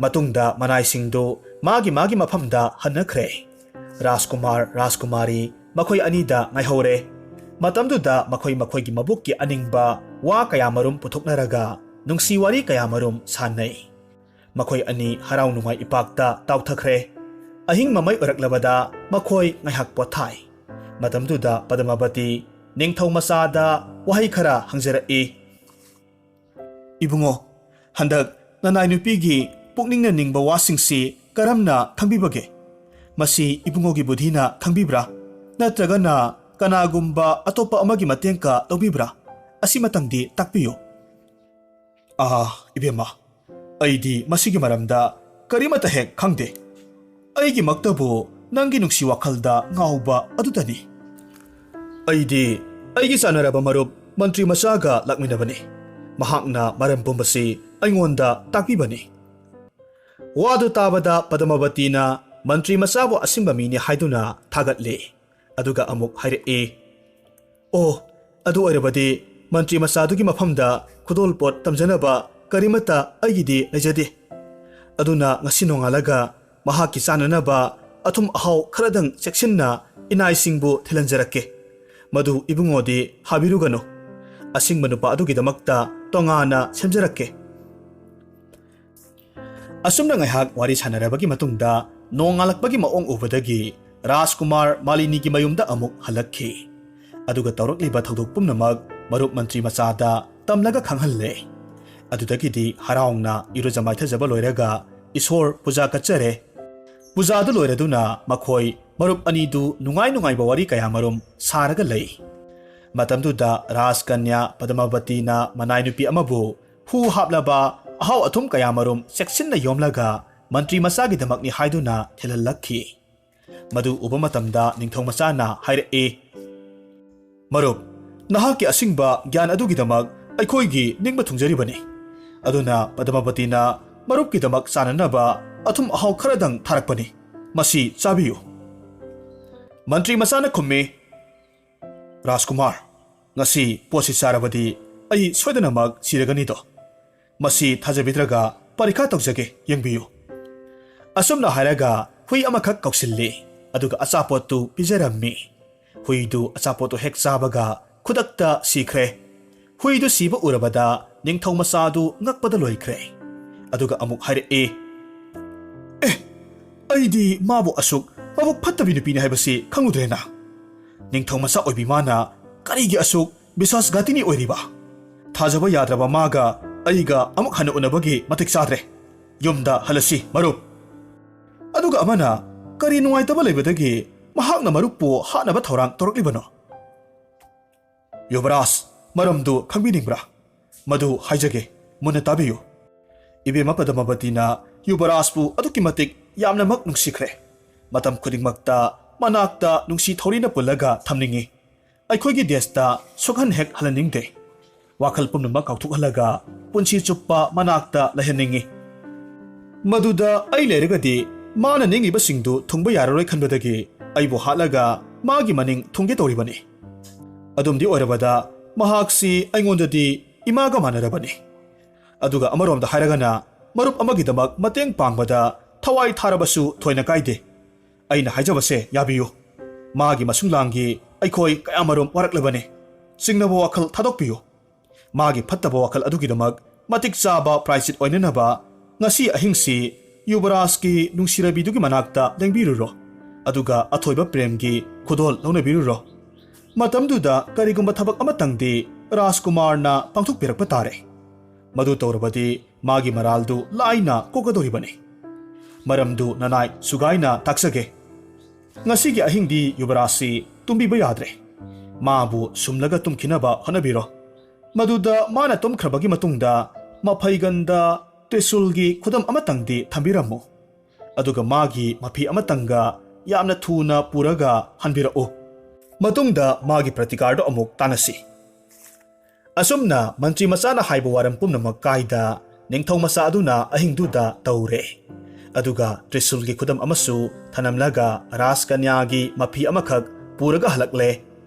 ꯃꯇꯨꯡꯗ ꯃꯅꯥꯏꯁꯤꯡꯗꯨ ꯃꯥꯒꯤ ꯃꯐꯝꯗ ꯍꯟꯅꯈ꯭ꯔꯦ꯫ ꯔꯥꯖꯀꯨꯃꯥꯔ ꯔꯥꯖꯀꯨꯃꯥꯔꯤ ꯃꯈꯣꯏ ꯑꯅꯤꯗ ꯉꯥꯏꯍꯧꯔꯦ꯫ ꯃꯇꯝꯗꯨꯗ ꯃꯈꯣꯏꯒꯤ ꯃꯕꯨꯛꯀꯤ ꯑꯅꯤꯡꯕ ꯋꯥ ꯀꯌꯥꯃꯔꯨꯝ ꯄꯨꯊꯣꯛꯅꯔꯒ ꯅꯨꯡꯁꯤ ꯋꯥꯔꯤ ꯀꯌꯥꯃꯔꯨꯝ ꯁꯥꯟꯅꯩ꯫ ꯃꯈꯣꯏ ꯑꯅꯤ ꯍꯔꯥꯎ ꯅꯨꯡꯉꯥꯏ ꯏꯄꯥꯛꯇ ꯇꯥꯎꯊꯈ꯭ꯔꯦ꯫ ꯑꯍꯤꯡ ꯃꯃꯩ ꯑꯣꯏꯔꯛꯂꯕꯗ ꯃꯈꯣꯏ ꯉꯥꯏꯍꯥꯛ ꯄꯣꯊꯥꯏ꯫ ꯃꯇꯝꯗꯨꯗ ꯄꯗꯃꯥꯕꯇꯤ ꯅꯤꯡꯊꯧ ꯃꯆꯥꯗ ꯋꯥꯍꯩ ꯈꯔ ꯍꯪꯖꯔꯛꯏ꯫ ꯏꯕꯨꯡꯉꯣ, ꯍꯟꯗꯛ ꯅꯅꯥꯏ ꯅꯨꯄꯤꯒꯤ ꯄꯨꯛꯅꯤꯡꯅ ꯅꯤꯡꯕ ꯋꯥꯁꯤꯡꯁꯤ ꯀꯔꯝꯅ ꯈꯪꯕꯤꯕꯒꯦ? ꯃꯁꯤ ꯏꯕꯨꯡꯉꯣꯒꯤ ꯕꯨꯙꯤꯅ ꯈꯪꯕꯤꯕ꯭ꯔꯥ? ꯅꯠꯇ꯭ꯔꯒꯅ ꯀꯅꯥꯒꯨꯝꯕ ꯑꯇꯣꯞꯄ ꯑꯃꯒꯤ ꯃꯇꯦꯡꯀ ꯂꯧꯕꯤꯕ꯭ꯔꯥ? ꯑꯁꯤꯃꯇꯪꯗꯤ ꯇꯥꯛꯄꯤꯌꯨ꯫ ꯏꯕꯦꯝꯃ, ꯑꯩꯗꯤ ꯃꯁꯤꯒꯤ ꯃꯔꯝꯗ ꯀꯔꯤꯃꯠꯇ ꯍꯦꯛ ꯈꯪꯗꯦ꯫ ꯑꯩꯒꯤꯃꯛꯇꯕꯨ ꯅꯪꯒꯤ ꯅꯨꯡꯁꯤ ꯋꯥꯈꯜꯗ ꯉꯥꯎꯕ ꯑꯗꯨꯇꯅꯤ꯫ ꯑꯩꯗꯤ ꯑꯩꯒꯤ ꯆꯥꯟꯅꯔꯕ ꯃꯔꯨꯞ ꯃꯟꯇ꯭ꯔꯤ ꯃꯆꯥꯒ ꯂꯥꯛꯃꯤꯟꯅꯕꯅꯤ꯫ ꯃꯍꯥꯛꯅ ꯃꯔꯝ ꯄꯨꯝꯕꯁꯤ ꯑꯩꯉꯣꯟꯗ ꯇꯥꯛꯄꯤꯕꯅꯤ꯫ ꯋꯥꯗꯨ ꯇꯥꯕꯗ ꯄꯗꯃꯥꯕꯇꯤꯅ ꯃꯟꯇ꯭ꯔꯤ ꯃꯆꯥꯕꯨ ꯑꯁꯤꯡꯕ ꯃꯤꯅꯤ ꯍꯥꯏꯗꯨꯅ ꯊꯥꯒꯠꯂꯤ꯫ ꯑꯗꯨꯒ ꯑꯃꯨꯛ ꯍꯥꯏꯔꯛꯏ, ꯑꯣ, ꯑꯗꯨ ꯑꯣꯏꯔꯕꯗꯤ ꯃꯟꯇ꯭ꯔꯤ ꯃꯆꯥꯗꯨꯒꯤ ꯃꯐꯝꯗ ꯈꯨꯗꯣꯜꯄꯣꯠ ꯇꯝꯖꯅꯕ ꯀꯔꯤꯃꯠꯇ ꯑꯩꯒꯤꯗꯤ ꯂꯩꯖꯗꯦ꯫ ꯑꯗꯨꯅ ꯉꯁꯤ ꯅꯣꯡꯉꯥꯜꯂꯒ ꯃꯍꯥꯛꯀꯤ ꯆꯥꯅꯅꯕ ꯑꯊꯨꯝ ꯑꯍꯥꯎ ꯈꯔꯗꯪ ꯆꯦꯛꯁꯤꯟꯅ ꯏꯅꯥꯏꯁꯤꯡꯕꯨ ꯊꯤꯜꯍꯟꯖꯔꯛꯀꯦ꯫ ꯃꯗꯨ ꯏꯕꯨꯡꯉꯣꯗꯤ ꯍꯥꯏꯕꯤꯔꯨꯒꯅꯨ꯫ ꯑꯁꯤꯡꯕ ꯅꯨꯄꯥ ꯑꯗꯨꯒꯤꯗꯃꯛꯇ ꯇꯣꯉꯥꯟꯅ ꯁꯦꯝꯖꯔꯛꯀꯦ꯫ ꯑꯁꯨꯝꯅ ꯉꯥꯏꯍꯥꯛ ꯋꯥꯔꯤ ꯁꯥꯟꯅꯔꯕꯒꯤ ꯃꯇꯨꯡꯗ ꯅꯣꯡꯉꯥꯜꯂꯛꯄꯒꯤ ꯃꯑꯣꯡ ꯎꯕꯗꯒꯤ ꯔꯥꯖꯀꯨꯃꯥꯔ ꯃꯥꯂꯤꯅꯤꯒꯤ ꯃꯌꯨꯝꯗ ꯑꯃꯨꯛ ꯍꯜꯂꯛꯈꯤ꯫ ꯑꯗꯨꯒ ꯇꯧꯔꯛꯂꯤꯕ ꯊꯧꯗꯣꯛ ꯄꯨꯝꯅꯃꯛ ꯃꯔꯨꯞ ꯃꯟꯇ꯭ꯔꯤ ꯃꯆꯥꯗ ꯇꯝꯂꯒ ꯈꯪꯍꯜꯂꯦ꯫ ꯑꯗꯨꯗꯒꯤꯗꯤ ꯍꯔꯥꯎꯅ ꯏꯔꯨꯖ ꯃꯥꯏꯊꯖꯕ ꯂꯣꯏꯔꯒ ꯏꯁꯣꯔ ꯄꯨꯖꯥ ꯀꯠꯆꯔꯦ꯫ ꯄꯨꯖꯥꯗꯨ ꯂꯣꯏꯔꯗꯨꯅ ꯃꯈꯣꯏ ꯃꯔꯨꯞ ꯑꯅꯤꯗꯨ ꯅꯨꯡꯉꯥꯏꯕ ꯋꯥꯔꯤ ꯀꯌꯥꯃꯔꯨꯝ ꯁꯥꯔꯒ ꯂꯩ꯫ ꯃꯇꯝꯗꯨꯗ ꯔꯥꯖꯀꯟꯌꯥ ꯄꯗꯃꯥꯕꯇꯤꯅ ꯃꯅꯥꯏ ꯅꯨꯄꯤ ꯑꯃꯕꯨ ꯍꯨ ꯍꯥꯞꯂꯕ ꯑꯍꯥꯎ ꯑꯊꯨꯝ ꯀꯌꯥꯃꯔꯨꯝ ꯆꯦꯛꯁꯤꯟꯅ ꯌꯣꯝꯂꯒ ꯃꯟꯇ꯭ꯔꯤ ꯃꯆꯥꯒꯤꯗꯃꯛꯅꯤ ꯍꯥꯏꯗꯨꯅ ꯊꯤꯜꯍꯜꯂꯛꯈꯤ꯫ ꯃꯗꯨ ꯎꯕ ꯃꯇꯝꯗ ꯅꯤꯡꯊꯧ ꯃꯆꯥꯅ ꯍꯥꯏꯔꯛꯏ, ꯃꯔꯨꯞ, ꯅꯍꯥꯛꯀꯤ ꯑꯁꯤꯡꯕ ꯒ꯭ꯌꯥꯟ ꯑꯗꯨꯒꯤꯗꯃꯛ ꯑꯩꯈꯣꯏꯒꯤ ꯅꯤꯡꯕ ꯊꯨꯡꯖꯔꯤꯕꯅꯤ꯫ ꯑꯗꯨꯅ ꯄꯗꯃꯥꯕꯇꯤꯅ ꯃꯔꯨꯞꯀꯤꯗꯃꯛ ꯆꯥꯅꯅꯕ ꯑꯊꯨꯝ ꯑꯍꯥꯎ ꯈꯔꯗꯪ ꯊꯥꯔꯛꯄꯅꯤ꯫ ꯃꯁꯤ ꯆꯥꯕꯤꯌꯨ꯫ ꯃꯟꯇ꯭ꯔꯤ ꯃꯆꯥꯅ ꯈꯨꯝꯃꯤ, ꯔꯥꯖꯀꯨꯃꯥꯔ, ꯉꯁꯤ ꯄꯣꯠꯁꯤ ꯆꯥꯔꯕꯗꯤ ꯑꯩ ꯁꯣꯏꯗꯅꯃꯛ ꯁꯤꯔꯒꯅꯤꯗꯣ꯫ ꯃꯁꯤ ꯊꯥꯖꯕꯤꯗ꯭ꯔꯒ ꯄꯔꯤꯈꯥ ꯇꯧꯖꯒꯦ, ꯌꯦꯡꯕꯤꯌꯨ꯫ ꯑꯁꯨꯝꯅ ꯍꯥꯏꯔꯒ ꯍꯨꯏ ꯑꯃꯈꯛ ꯀꯧꯁꯤꯜꯂꯤ꯫ ꯑꯗꯨꯒ ꯑꯆꯥꯄꯣꯠꯇꯨ ꯄꯤꯖꯔꯝꯃꯤ꯫ ꯍꯨꯏꯗꯨ ꯑꯆꯥꯄꯣꯠꯇꯨ ꯍꯦꯛ ꯆꯥꯕꯒ ꯈꯨꯗꯛꯇ ꯁꯤꯈ꯭ꯔꯦ꯫ ꯍꯨꯏꯗꯨ ꯁꯤꯕ ꯎꯔꯕꯗ ꯅꯤꯡꯊꯧ ꯃꯆꯥꯗꯨ ꯉꯛꯄꯗ ꯂꯣꯏꯈ꯭ꯔꯦ꯫ ꯑꯗꯨꯒ ꯑꯃꯨꯛ ꯍꯥꯏꯔꯛꯏ, ꯑꯩꯗꯤ ꯃꯥꯕꯨ ꯑꯁꯨꯛ ꯃꯕꯨꯛ ꯐꯠꯇꯕꯤ ꯅꯨꯄꯤꯅꯤ ꯍꯥꯏꯕꯁꯤ ꯈꯪꯉꯨꯗ꯭ꯔꯦꯅ꯫ ꯅꯤꯡꯊꯧ ꯃꯆꯥ ꯑꯣꯏꯕꯤ ꯃꯥꯅ ꯀꯔꯤꯒꯤ ꯑꯁꯨꯛ ꯕꯤꯁ꯭ꯋꯥꯁꯘꯥꯇꯤꯅꯤ ꯑꯣꯏꯔꯤꯕ? ꯊꯥꯖꯕ ꯌꯥꯗ꯭ꯔꯕ ꯃꯥꯒ ꯑꯩꯒ ꯑꯃꯨꯛ ꯍꯟꯅ ꯎꯅꯕꯒꯤ ꯃꯇꯤꯛ ꯆꯥꯗ꯭ꯔꯦ꯫ ꯌꯨꯝꯗ ꯍꯜꯂꯁꯤ ꯃꯔꯨꯞ꯫ ꯑꯗꯨꯒ ꯑꯃꯅ ꯀꯔꯤ ꯅꯨꯡꯉꯥꯏꯇꯕ ꯂꯩꯕꯗꯒꯤ ꯃꯍꯥꯛꯅ ꯃꯔꯨꯞꯄꯨ ꯍꯥꯠꯅꯕ ꯊꯧꯔꯥꯡ ꯇꯧꯔꯛꯂꯤꯕꯅꯣ? ꯌꯨꯕꯔꯥꯖ, ꯃꯔꯝꯗꯨ ꯈꯪꯕꯤꯅꯤꯡꯕ꯭ꯔꯥ? ꯃꯗꯨ ꯍꯥꯏꯖꯒꯦ, ꯃꯨꯟꯅ ꯇꯥꯕꯤꯌꯨ꯫ ꯏꯕꯦꯝꯃ ꯄꯗꯃꯥꯕꯇꯤꯅ ꯌꯨꯕꯔꯥꯖꯄꯨ ꯑꯗꯨꯛꯀꯤ ꯃꯇꯤꯛ ꯌꯥꯝꯅꯃꯛ ꯅꯨꯡꯁꯤꯈ꯭ꯔꯦ꯫ ꯃꯇꯝ ꯈꯨꯗꯤꯡꯃꯛꯇ ꯃꯅꯥꯛꯇ ꯅꯨꯡꯁꯤ ꯊꯧꯔꯤꯅ ꯄꯨꯜꯂꯒ ꯊꯝꯅꯤꯡꯉꯤ꯫ ꯑꯩꯈꯣꯏꯒꯤ ꯗꯦꯁꯇ ꯁꯣꯛꯍꯟ ꯍꯦꯛ ꯍꯜꯍꯟꯅꯤꯡꯗꯦ꯫ ꯋꯥꯈꯜ ꯄꯨꯝꯅꯃꯛ ꯀꯥꯎꯊꯣꯛꯍꯜꯂꯒ ꯄꯨꯟꯁꯤ ꯆꯨꯞꯄ ꯃꯅꯥꯛꯇ ꯂꯩꯍꯟꯅꯤꯡꯉꯤ꯫ ꯃꯗꯨꯗ ꯑꯩ ꯂꯩꯔꯒꯗꯤ ꯃꯥꯅ ꯅꯤꯡꯂꯤꯕꯁꯤꯡꯗꯨ ꯊꯨꯡꯕ ꯌꯥꯔꯔꯣꯏ ꯈꯟꯕꯗꯒꯤ ꯑꯩꯕꯨ ꯍꯥꯠꯂꯒ ꯃꯥꯒꯤ ꯃꯅꯤꯡ ꯊꯨꯡꯒꯦ ꯇꯧꯔꯤꯕꯅꯤ꯫ ꯑꯗꯨꯝꯗꯤ ꯑꯣꯏꯔꯕꯗ ꯃꯍꯥꯛꯁꯤ ꯑꯩꯉꯣꯟꯗꯗꯤ ꯏꯃꯥꯒ ꯃꯥꯟꯅꯔꯕꯅꯤ꯫ ꯑꯗꯨꯒ ꯑꯃꯔꯣꯝꯗ ꯍꯥꯏꯔꯒꯅ ꯃꯔꯨꯞ ꯑꯃꯒꯤꯗꯃꯛ ꯃꯇꯦꯡ ꯄꯥꯡꯕꯗ ꯊꯋꯥꯏ ꯊꯥꯔꯕꯁꯨ ꯊꯣꯏꯅ ꯀꯥꯏꯗꯦ꯫ ꯑꯩꯅ ꯍꯥꯏꯖꯕꯁꯦ ꯌꯥꯕꯤꯌꯨ꯫ ꯃꯥꯒꯤ ꯃꯁꯨꯡꯂꯥꯡꯒꯤ ꯑꯩꯈꯣꯏ ꯀꯌꯥꯃꯔꯨꯝ ꯋꯥꯔꯛꯂꯕꯅꯤ꯫ ꯆꯤꯡꯅꯕ ꯋꯥꯈꯜ ꯊꯥꯗꯣꯛꯄꯤꯌꯨ꯫ ꯃꯥꯒꯤ ꯐꯠꯇꯕ ꯋꯥꯈꯜ ꯑꯗꯨꯒꯤꯗꯃꯛ ꯃꯇꯤꯛ ꯆꯥꯕ ꯄ꯭ꯔꯥꯏꯆꯤꯠ ꯑꯣꯏꯅꯅꯕ ꯉꯁꯤ ꯑꯍꯤꯡꯁꯤ ꯌꯨꯕꯔꯥꯖꯀꯤ ꯅꯨꯡꯁꯤꯔꯕꯤꯗꯨꯒꯤ ꯃꯅꯥꯛꯇ ꯂꯦꯡꯕꯤꯔꯨꯔꯣ꯫ ꯑꯗꯨꯒ ꯑꯊꯣꯏꯕ ꯄ꯭ꯔꯦꯝꯒꯤ ꯈꯨꯗꯣꯜ ꯂꯧꯅꯕꯤꯔꯨꯔꯣ꯫ ꯃꯇꯝꯗꯨꯗ ꯀꯔꯤꯒꯨꯝꯕ ꯊꯕꯛ ꯑꯃꯇꯪꯗꯤ ꯔꯥꯖꯀꯨꯃꯥꯔꯅ ꯄꯥꯡꯊꯣꯛꯄꯤꯔꯛꯄ ꯇꯥꯔꯦ꯫ ꯃꯗꯨ ꯇꯧꯔꯕꯗꯤ ꯃꯥꯒꯤ ꯃꯔꯥꯜꯗꯨ ꯂꯥꯏꯅ ꯀꯣꯛꯀꯗꯧꯔꯤꯕꯅꯤ꯫ ꯃꯔꯝꯗꯨ ꯅꯅꯥꯏ ꯁꯨꯒꯥꯏꯅ ꯇꯥꯛꯆꯒꯦ꯫ ꯉꯁꯤꯒꯤ ꯑꯍꯤꯡꯗꯤ ꯌꯨꯕꯔꯥꯖꯁꯤ ꯇꯨꯝꯕꯤꯕ ꯌꯥꯗ꯭ꯔꯦ꯫ ꯃꯥꯕꯨ ꯁꯨꯝꯂꯒ ꯇꯨꯝꯈꯤꯅꯕ ꯍꯣꯠꯅꯕꯤꯔꯣ꯫ ꯃꯗꯨꯗ ꯃꯥꯅ ꯇꯨꯝꯈ꯭ꯔꯕꯒꯤ ꯃꯇꯨꯡꯗ ꯃꯐꯩꯒꯟꯗ ꯇ꯭ꯔꯤꯁꯨꯜꯒꯤ ꯈꯨꯗꯝ ꯑꯃꯇꯪꯗꯤ ꯊꯝꯕꯤꯔꯝꯃꯨ꯫ ꯑꯗꯨꯒ ꯃꯥꯒꯤ ꯃꯐꯤ ꯑꯃꯇꯪꯒ ꯌꯥꯝꯅ ꯊꯨꯅ ꯄꯨꯔꯒ ꯍꯟꯕꯤꯔꯛꯎ ꯃꯇꯨꯡꯗ ꯃꯥꯒꯤ ꯄ꯭ꯔꯇꯤꯀꯥꯔꯗꯣ ꯑꯃꯨꯛ ꯇꯥꯟꯅꯁꯤ ꯑꯁꯨꯝꯅ ꯃꯟꯇ꯭ꯔꯤ ꯃꯆꯥꯅ ꯍꯥꯏꯕ ꯋꯥꯔꯝ ꯄꯨꯝꯅꯃꯛ ꯀꯥꯏꯗ ꯅꯤꯡꯊꯧ ꯃꯆꯥ ꯑꯗꯨꯅ ꯑꯍꯤꯡꯗꯨꯗ ꯇꯧꯔꯦ ꯑꯗꯨꯒ ꯇ꯭ꯔꯤꯁꯨꯜꯒꯤ ꯈꯨꯗꯝ ꯑꯃꯁꯨ ꯊꯅꯝꯂꯒ ꯔꯥꯖꯀꯟꯌꯥꯒꯤ ꯃꯐꯤ ꯑꯃꯈꯛ ꯄꯨꯔꯒ ꯍꯜꯂꯛꯂꯦ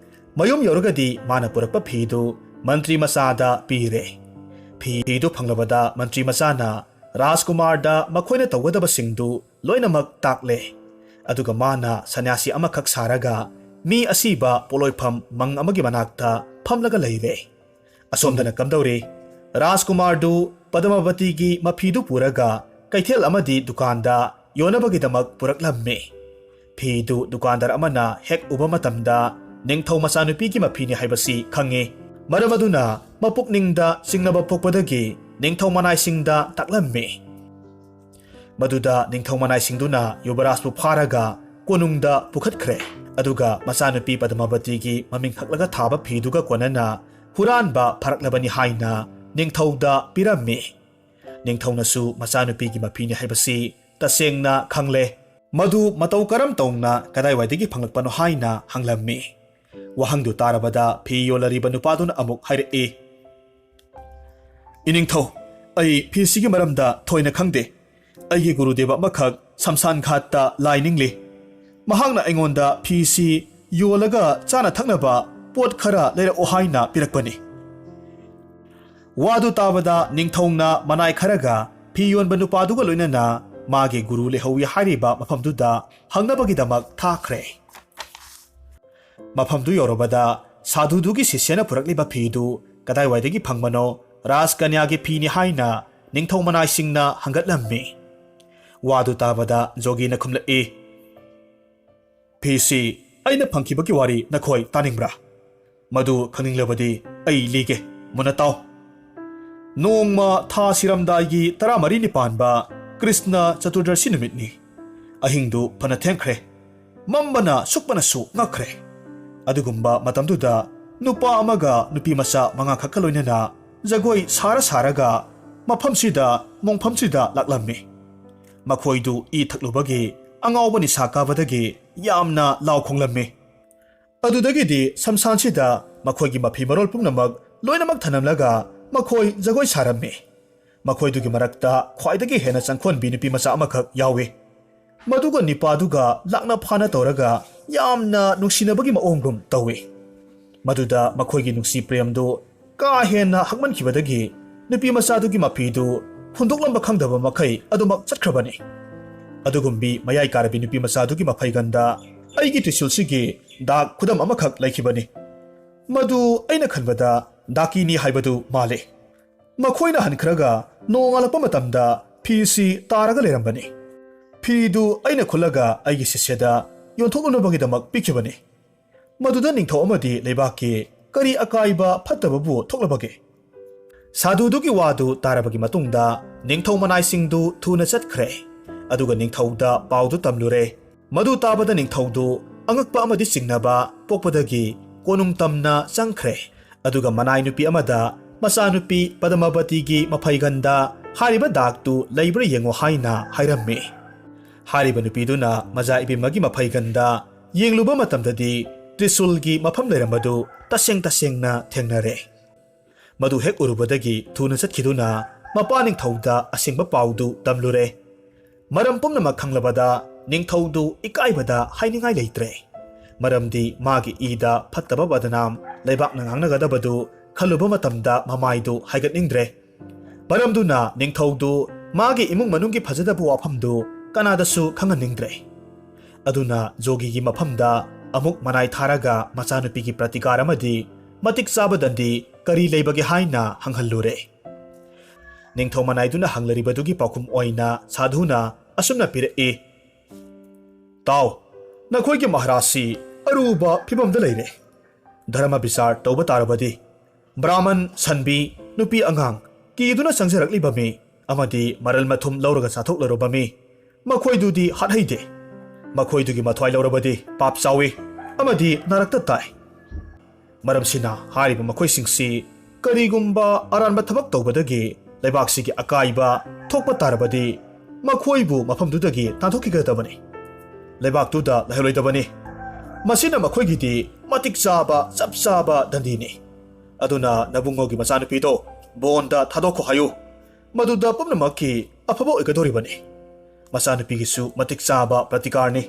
ꯃꯌꯨꯝ ꯌꯧꯔꯒꯗꯤ ꯃꯥꯅ ꯄꯨꯔꯛꯄ ꯐꯤꯗꯨ ꯃꯟꯇ꯭ꯔꯤ ꯃꯆꯥꯗ ꯄꯤꯔꯦ ꯐꯤꯗꯨ ꯐꯪꯂꯕꯗ ꯃꯟꯇ꯭ꯔꯤ ꯃꯆꯥꯅ ꯔꯥꯖꯀꯨꯃꯥꯔꯗ ꯃꯈꯣꯏꯅ ꯇꯧꯒꯗꯕꯁꯤꯡꯗꯨ ꯂꯣꯏꯅꯃꯛ ꯇꯥꯛꯂꯦ ꯑꯗꯨꯒ ꯃꯥꯅ ꯁꯟꯌꯥꯁꯤ ꯑꯃꯈꯛ ꯁꯥꯔꯒ ꯃꯤ ꯑꯁꯤꯕ ꯄꯣꯂꯣꯏꯐꯝ ꯃꯪ ꯑꯃꯒꯤ ꯃꯅꯥꯛꯇ ꯐꯝꯂꯒ ꯂꯩꯔꯦ ꯑꯁꯣꯝꯗꯅ ꯀꯝꯗꯧꯔꯤ ꯔꯥꯖꯀꯨꯃꯥꯔꯗꯨ ꯄꯗꯃꯥꯕꯇꯤꯒꯤ ꯃꯐꯤꯗꯨ ꯄꯨꯔꯒ ꯀꯩꯊꯦꯜ ꯑꯃꯗꯤ ꯗꯨꯀꯥꯟꯗ ꯌꯣꯟꯅꯕꯒꯤꯗꯃꯛ ꯄꯨꯔꯛꯂꯝꯃꯤ ꯐꯤꯗꯨ ꯗꯨꯀꯥꯟꯗꯥꯔ ꯑꯃꯅ ꯍꯦꯛ ꯎꯕ ꯃꯇꯝꯗ ꯅꯤꯡꯊꯧ ꯃꯆꯥꯅꯨꯄꯤꯒꯤ ꯃꯐꯤꯅꯤ ꯍꯥꯏꯕꯁꯤ ꯈꯪꯉꯤ ꯃꯔꯝ ꯑꯗꯨꯅ ꯃꯄꯨꯛꯅꯤꯡꯗ ꯆꯤꯡꯅꯕ ꯄꯣꯛꯄꯗꯒꯤ ꯅꯤꯡꯊꯧ ꯃꯅꯥꯏꯁꯤꯡꯗ ꯇꯥꯛꯂꯝꯃꯤ ꯃꯗꯨꯗ ꯅꯤꯡꯊꯧ ꯃꯅꯥꯏꯁꯤꯡꯗꯨꯅ ꯌꯨꯕꯔꯥꯖꯄꯨ ꯐꯥꯔꯒ ꯀꯣꯅꯨꯡꯗ ꯄꯨꯈꯠꯈ꯭ꯔꯦ ꯑꯗꯨꯒ ꯃꯆꯥꯅꯨꯄꯤ ꯄꯗꯃꯥꯕꯇꯤꯒꯤ ꯃꯃꯤꯡ ꯍꯛꯂꯒ ꯊꯥꯕ ꯐꯤꯗꯨꯒ ꯀꯣꯟꯅꯅ ꯍꯨꯔꯥꯟꯕ ꯐꯔꯛꯂꯕꯅꯤ ꯍꯥꯏꯅ ꯅꯤꯡꯊꯧꯗ ꯄꯤꯔꯝꯃꯤ ꯅꯤꯡꯊꯧꯅꯁꯨ ꯃꯆꯥꯅꯨꯄꯤꯒꯤ ꯃꯐꯤꯅꯤ ꯍꯥꯏꯕꯁꯤ ꯇꯁꯦꯡꯅ ꯈꯪꯂꯦ ꯃꯗꯨ ꯃꯇꯧ ꯀꯔꯝ ꯇꯧꯅ ꯀꯗꯥꯏꯋꯥꯏꯗꯒꯤ ꯐꯪꯂꯛꯄꯅꯣ ꯍꯥꯏꯅ ꯍꯪꯂꯝꯃꯤ ꯋꯥꯍꯪꯗꯨ ꯇꯥꯔꯕꯗ ꯐꯤ ꯌꯣꯜꯂꯔꯤꯕ ꯅꯨꯄꯥꯗꯨꯅ ꯑꯃꯨꯛ ꯍꯥꯏꯔꯛꯏ ꯏꯅꯤꯡꯊꯧ ꯑꯩ ꯐꯤꯁꯤꯒꯤ ꯃꯔꯝꯗ ꯊꯣꯏꯅ ꯈꯪꯗꯦ ꯑꯩꯒꯤ ꯒꯨꯔꯨꯗꯦꯕ ꯑꯃꯈꯛ ꯁꯝꯁꯥꯟ ꯘꯥꯠꯇ ꯂꯥꯏ ꯅꯤꯡꯂꯤ ꯃꯍꯥꯛꯅ ꯑꯩꯉꯣꯟꯗ ꯐꯤꯁꯤ ꯌꯣꯜꯂꯒ ꯆꯥꯅ ꯊꯛꯅꯕ ꯄꯣꯠ ꯈꯔ ꯂꯩꯔꯛꯑꯣ ꯍꯥꯏꯅ ꯄꯤꯔꯛꯄꯅꯤ ꯋꯥꯗꯨ ꯇꯥꯕꯗ ꯅꯤꯡꯊꯧꯅ ꯃꯅꯥꯏ ꯈꯔꯒ ꯐꯤ ꯌꯣꯟꯕ ꯅꯨꯄꯥꯗꯨꯒ ꯂꯣꯏꯅꯅ ꯃꯥꯒꯤ ꯒꯨꯔꯨ ꯂꯩꯍꯧꯏ ꯍꯥꯏꯔꯤꯕ ꯃꯐꯝꯗꯨꯗ ꯍꯪꯅꯕꯒꯤꯗꯃꯛ ꯊꯥꯈ꯭ꯔꯦ ꯃꯐꯝꯗꯨ ꯌꯧꯔꯕꯗ ꯁꯥꯙꯨꯗꯨꯒꯤ ꯁꯤష్ꯌꯅ ꯄꯨꯔꯛꯂꯤꯕ ꯐꯤꯗꯨ ꯀꯗꯥꯏꯋꯥꯏꯗꯒꯤ ꯐꯪꯕꯅꯣ ꯔꯥꯖꯀꯟꯌꯥꯒꯤ ꯐꯤꯅꯤ ꯍꯥꯏꯅ ꯅꯤꯡꯊꯧ ꯃꯅꯥꯏꯁꯤꯡꯅ ꯍꯪꯒꯠꯂꯝꯃꯤ ꯋꯥꯗꯨ ꯇꯥꯕꯗ ꯖꯣꯒꯤꯅ ꯈꯨꯝꯂꯛꯏ ꯐꯤꯁꯤ ꯑꯩꯅ ꯐꯪꯈꯤꯕꯒꯤ ꯋꯥꯔꯤ ꯅꯈꯣꯏ ꯇꯥꯅꯤꯡꯕ꯭ꯔꯥ ꯃꯗꯨ ꯈꯪꯅꯤꯡꯂꯕꯗꯤ ꯑꯩ ꯂꯤꯒꯦ ꯃꯨꯟꯅ ꯇꯥꯎ ꯅꯣꯡꯃ ꯊꯥ ꯁꯤꯔꯝꯗꯥꯏꯒꯤ 14ꯅꯤ ꯄꯥꯟꯕ ꯀ꯭ꯔꯤꯁꯅ ꯆꯇꯨꯔꯗꯁꯤ ꯅꯨꯃꯤꯠꯅꯤ ꯑꯍꯤꯡꯗꯨ ꯐꯅ ꯊꯦꯡꯈ꯭ꯔꯦ ꯃꯝꯕꯅ ꯁꯨꯛꯄꯅꯁꯨ ꯉꯛꯈ꯭ꯔꯦ ꯑꯗꯨꯒꯨꯝꯕ ꯃꯇꯝꯗꯨꯗ ꯅꯨꯄꯥ ꯑꯃꯒ ꯅꯨꯄꯤ ꯃꯆꯥ 5 ꯈꯛꯀ ꯂꯣꯏꯅꯅ ꯖꯒꯣꯏ ꯁꯥꯔꯒ ꯃꯐꯝꯁꯤꯗ ꯃꯣꯡꯐꯝꯁꯤꯗ ꯂꯥꯛꯂꯝꯃꯤ ꯃꯈꯣꯏꯗꯨ ꯏ ꯊꯛꯂꯨꯕꯒꯤ ꯑꯉꯥꯎꯕ ꯅꯤꯁꯥ ꯀꯥꯕꯗꯒꯤ ꯌꯥꯝꯅ ꯂꯥꯎ ꯈꯣꯡꯂꯝꯃꯤ ꯑꯗꯨꯗꯒꯤꯗꯤ ꯁꯝꯁꯥꯟꯁꯤꯗ ꯃꯈꯣꯏꯒꯤ ꯃꯐꯤ ꯃꯔꯣꯜ ꯄꯨꯝꯅꯃꯛ ꯂꯣꯏꯅꯃꯛ ꯊꯅꯝꯂꯒ ꯃꯈꯣꯏ ꯖꯒꯣꯏ ꯁꯥꯔꯝꯃꯤ ꯃꯈꯣꯏꯗꯨꯒꯤ ꯃꯔꯛꯇ ꯈ꯭ꯋꯥꯏꯗꯒꯤ ꯍꯦꯟꯅ ꯆꯪꯈꯣꯟꯕꯤ ꯅꯨꯄꯤ ꯃꯆꯥ ꯑꯃꯈꯛ ꯌꯥꯎꯏ ꯃꯗꯨꯒ ꯅꯤꯄꯥꯗꯨꯒ ꯂꯥꯛꯅ ꯐꯥꯅ ꯇꯧꯔꯒ ꯌꯥꯝꯅ ꯅꯨꯡꯁꯤꯅꯕꯒꯤ ꯃꯑꯣꯡꯒꯨꯝ ꯇꯧꯏ ꯃꯗꯨꯗ ꯃꯈꯣꯏꯒꯤ ꯅꯨꯡꯁꯤ ꯄ꯭ꯔꯦꯝꯗꯨ ꯀꯥ ꯍꯦꯟꯅ ꯍꯛꯃꯟꯈꯤꯕꯗꯒꯤ ꯅꯨꯄꯤ ꯃꯆꯥꯗꯨꯒꯤ ꯃꯐꯤꯗꯨ ꯍꯨꯟꯗꯣꯛꯂꯝꯕ ꯈꯪꯗꯕ ꯃꯈꯩ ꯑꯗꯨꯃꯛ ꯆꯠꯈ꯭ꯔꯕꯅꯤ ꯑꯗꯨꯒꯨꯝꯕꯤ ꯃꯌꯥꯏ ꯀꯥꯔꯕꯤ ꯅꯨꯄꯤ ꯃꯆꯥꯗꯨꯒꯤ ꯃꯐꯩꯒꯟꯗ ꯑꯩꯒꯤ ꯇ꯭ꯔꯤꯁꯨꯜꯁꯤꯒꯤ ꯗꯥꯛ ꯈꯨꯗꯝ ꯑꯃꯈꯛ ꯂꯩꯈꯤꯕꯅꯤ ꯃꯗꯨ ꯑꯩꯅ ꯈꯟꯕꯗ ꯗꯥꯀꯤꯅꯤ ꯍꯥꯏꯕꯗꯨ ꯃꯥꯜꯂꯤ ꯃꯈꯣꯏꯅ ꯍꯟꯈ꯭ꯔꯒ ꯅꯣꯡꯉꯥꯜꯂꯛꯄ ꯃꯇꯝꯗ ꯐꯤꯁꯤ ꯇꯥꯔꯒ ꯂꯩꯔꯝꯕꯅꯤ ꯐꯤꯗꯨ ꯑꯩꯅ ꯈꯨꯜꯂꯒ ꯑꯩꯒꯤ ꯁꯤష్ꯌꯗ ꯌꯣꯟꯊꯣꯛꯅꯕꯒꯤꯗꯃꯛ ꯄꯤꯈꯤꯕꯅꯤ ꯃꯗꯨꯗ ꯅꯤꯡꯊꯧ ꯑꯃꯗꯤ ꯂꯩꯕꯥꯛꯀꯤ ꯀꯔꯤ ꯑꯀꯥꯏꯕ ꯐꯠꯇꯕꯕꯨ ꯊꯣꯛꯂꯕꯒꯦ ꯁꯥꯙꯨꯗꯨꯒꯤ ꯋꯥꯗꯨ ꯇꯥꯔꯕꯒꯤ ꯃꯇꯨꯡꯗ ꯅꯤꯡꯊꯧ ꯃꯅꯥꯏꯁꯤꯡꯗꯨ ꯊꯨꯅ ꯆꯠꯈ꯭ꯔꯦ ꯑꯗꯨꯒ ꯅꯤꯡꯊꯧꯗ ꯄꯥꯎꯗꯨ ꯇꯝꯂꯨꯔꯦ ꯃꯗꯨ ꯇꯥꯕꯗ ꯅꯤꯡꯊꯧꯗꯨ ꯑꯉꯛꯄ ꯑꯃꯗꯤ ꯆꯤꯡꯅꯕ ꯄꯣꯛꯄꯗꯒꯤ ꯀꯣꯅꯨꯡ ꯇꯝꯅ ꯆꯪꯈ꯭ꯔꯦ ꯑꯗꯨꯒ ꯃꯅꯥꯏ ꯅꯨꯄꯤ ꯑꯃꯗ ꯃꯆꯥꯅꯨꯄꯤ ꯄꯗꯃꯥꯕꯇꯤꯒꯤ ꯃꯐꯩꯒꯟꯗ ꯍꯥꯏꯔꯤꯕ ꯗꯥꯛꯇꯨ ꯂꯩꯕ꯭ꯔꯥ ꯌꯦꯡꯉꯣ ꯍꯥꯏꯅ ꯍꯥꯏꯔꯝꯃꯤ ꯍꯥꯏꯔꯤꯕ ꯅꯨꯄꯤꯗꯨꯅ ꯃꯖꯥ ꯏꯕꯦꯝꯃꯒꯤ ꯃꯐꯩꯒꯟꯗ ꯌꯦꯡꯂꯨꯕ ꯃꯇꯝꯗꯗꯤ ꯇ꯭ꯔꯤꯁꯨꯜꯒꯤ ꯃꯐꯝ ꯂꯩꯔꯝꯕꯗꯨ ꯇꯁꯦꯡꯅ ꯊꯦꯡꯅꯔꯦ ꯃꯗꯨ ꯍꯦꯛ ꯎꯔꯨꯕꯗꯒꯤ ꯊꯨꯅ ꯆꯠꯈꯤꯗꯨꯅ ꯃꯄꯥ ꯅꯤꯡꯊꯧꯗ ꯑꯁꯦꯡꯕ ꯄꯥꯎꯗꯨ ꯇꯝꯂꯨꯔꯦ ꯃꯔꯝ ꯄꯨꯝꯅꯃꯛ ꯈꯪꯂꯕꯗ ꯅꯤꯡꯊꯧꯗꯨ ꯏꯀꯥꯏꯕꯗ ꯍꯥꯏꯅꯤꯡꯉꯥꯏ ꯂꯩꯇ꯭ꯔꯦ ꯃꯔꯝꯗꯤ ꯃꯥꯒꯤ ꯏꯗ ꯐꯠꯇꯕ ꯕꯗꯅꯥꯝ ꯂꯩꯕꯥꯛꯅ ꯉꯥꯡꯅꯒꯗꯕꯗꯨ ꯈꯜꯂꯨꯕ ꯃꯇꯝꯗ ꯃꯃꯥꯏꯗꯨ ꯍꯥꯏꯒꯠꯅꯤꯡꯗ꯭ꯔꯦ ꯃꯔꯝꯗꯨꯅ ꯅꯤꯡꯊꯧꯗꯨ ꯃꯥꯒꯤ ꯏꯃꯨꯡ ꯃꯅꯨꯡꯒꯤ ꯐꯖꯗꯕ ꯋꯥꯐꯝꯗꯨ ꯀꯅꯥꯗꯁꯨ ꯈꯪꯍꯟꯅꯤꯡꯗ꯭ꯔꯦ ꯑꯗꯨꯅ ꯖꯣꯒꯤꯒꯤ ꯃꯐꯝꯗ ꯑꯃꯨꯛ ꯃꯅꯥꯏ ꯊꯥꯔꯒ ꯃꯆꯥꯅꯨꯄꯤꯒꯤ ꯄ꯭ꯔꯇꯤꯀꯥꯔ ꯑꯃꯗꯤ ꯃꯇꯤꯛ ꯆꯥꯕ ꯗꯟꯗꯤ ꯀꯔꯤ ꯂꯩꯕꯒꯦ ꯍꯥꯏꯅ ꯍꯪꯍꯜꯂꯨꯔꯦ ꯅꯤꯡꯊꯧ ꯃꯅꯥꯏꯗꯨꯅ ꯍꯪꯂꯔꯤꯕꯗꯨꯒꯤ ꯄꯥꯎꯈꯨꯝ ꯑꯣꯏꯅ ꯁꯥꯙꯨꯅ ꯑꯁꯨꯝꯅ ꯄꯤꯔꯛꯏ ꯇꯥꯎ ꯅꯈꯣꯏꯒꯤ ꯃꯍꯥꯔꯥꯖꯁꯤ ꯑꯔꯨꯕ ꯐꯤꯕꯝꯗ ꯂꯩꯔꯦ ꯙꯔꯃ ꯕꯤꯆꯥꯔ ꯇꯧꯕ ꯇꯥꯔꯕꯗꯤ ꯕ꯭ꯔꯥꯍꯃꯟ ꯁꯟꯕꯤ ꯅꯨꯄꯤ ꯑꯉꯥꯡ ꯀꯤꯗꯨꯅ ꯆꯪꯖꯔꯛꯂꯤꯕ ꯃꯤ ꯑꯃꯗꯤ ꯃꯔꯜ ꯃꯊꯨꯝ ꯂꯧꯔꯒ ꯆꯥꯊꯣꯛꯂꯔꯨꯕ ꯃꯤ ꯃꯈꯣꯏꯗꯨꯗꯤ ꯍꯥꯠꯍꯩꯗꯦ ꯃꯈꯣꯏꯗꯨꯒꯤ ꯃꯊ꯭ꯋꯥꯏ ꯂꯧꯔꯕꯗꯤ ꯄꯥꯞ ꯆꯥꯎꯏ ꯑꯃꯗꯤ ꯅꯔꯛꯇ ꯇꯥꯏ ꯃꯔꯝꯁꯤꯅ ꯍꯥꯏꯔꯤꯕ ꯃꯈꯣꯏꯁꯤꯡꯁꯤ ꯀꯔꯤꯒꯨꯝꯕ ꯑꯔꯥꯟꯕ ꯊꯕꯛ ꯇꯧꯕꯗꯒꯤ ꯂꯩꯕꯥꯛꯁꯤꯒꯤ ꯑꯀꯥꯏꯕ ꯊꯣꯛꯄ ꯇꯥꯔꯕꯗꯤ ꯃꯈꯣꯏꯕꯨ ꯃꯐꯝꯗꯨꯗꯒꯤ ꯇꯥꯟꯊꯣꯛꯈꯤꯒꯗꯕꯅꯤ ꯂꯩꯕꯥꯛꯇꯨꯗ ꯂꯩꯍꯧꯔꯣꯏꯗꯕꯅꯤ ꯃꯁꯤꯅ ꯃꯈꯣꯏꯒꯤꯗꯤ ꯃꯇꯤꯛ ꯆꯥꯕ ꯆꯞ ꯆꯥꯕ ꯗꯟꯗꯤꯅꯤ ꯑꯗꯨꯅ ꯅꯕꯨꯡꯉꯣꯒꯤ ꯃꯆꯥꯅꯨꯄꯤꯗꯣ ꯕꯣꯟꯗ ꯊꯥꯗꯣꯛꯈꯣ ꯍꯥꯏꯌꯨ ꯃꯗꯨꯗ ꯄꯨꯝꯅꯃꯛꯀꯤ ꯑꯐꯕ ꯑꯣꯏꯒꯗꯧꯔꯤꯕꯅꯤ ꯃꯆꯥꯅꯨꯄꯤꯒꯤꯁꯨ ꯃꯇꯤꯛ ꯆꯥꯕ ꯄ꯭ꯔꯇꯤꯀꯥꯔꯅꯤ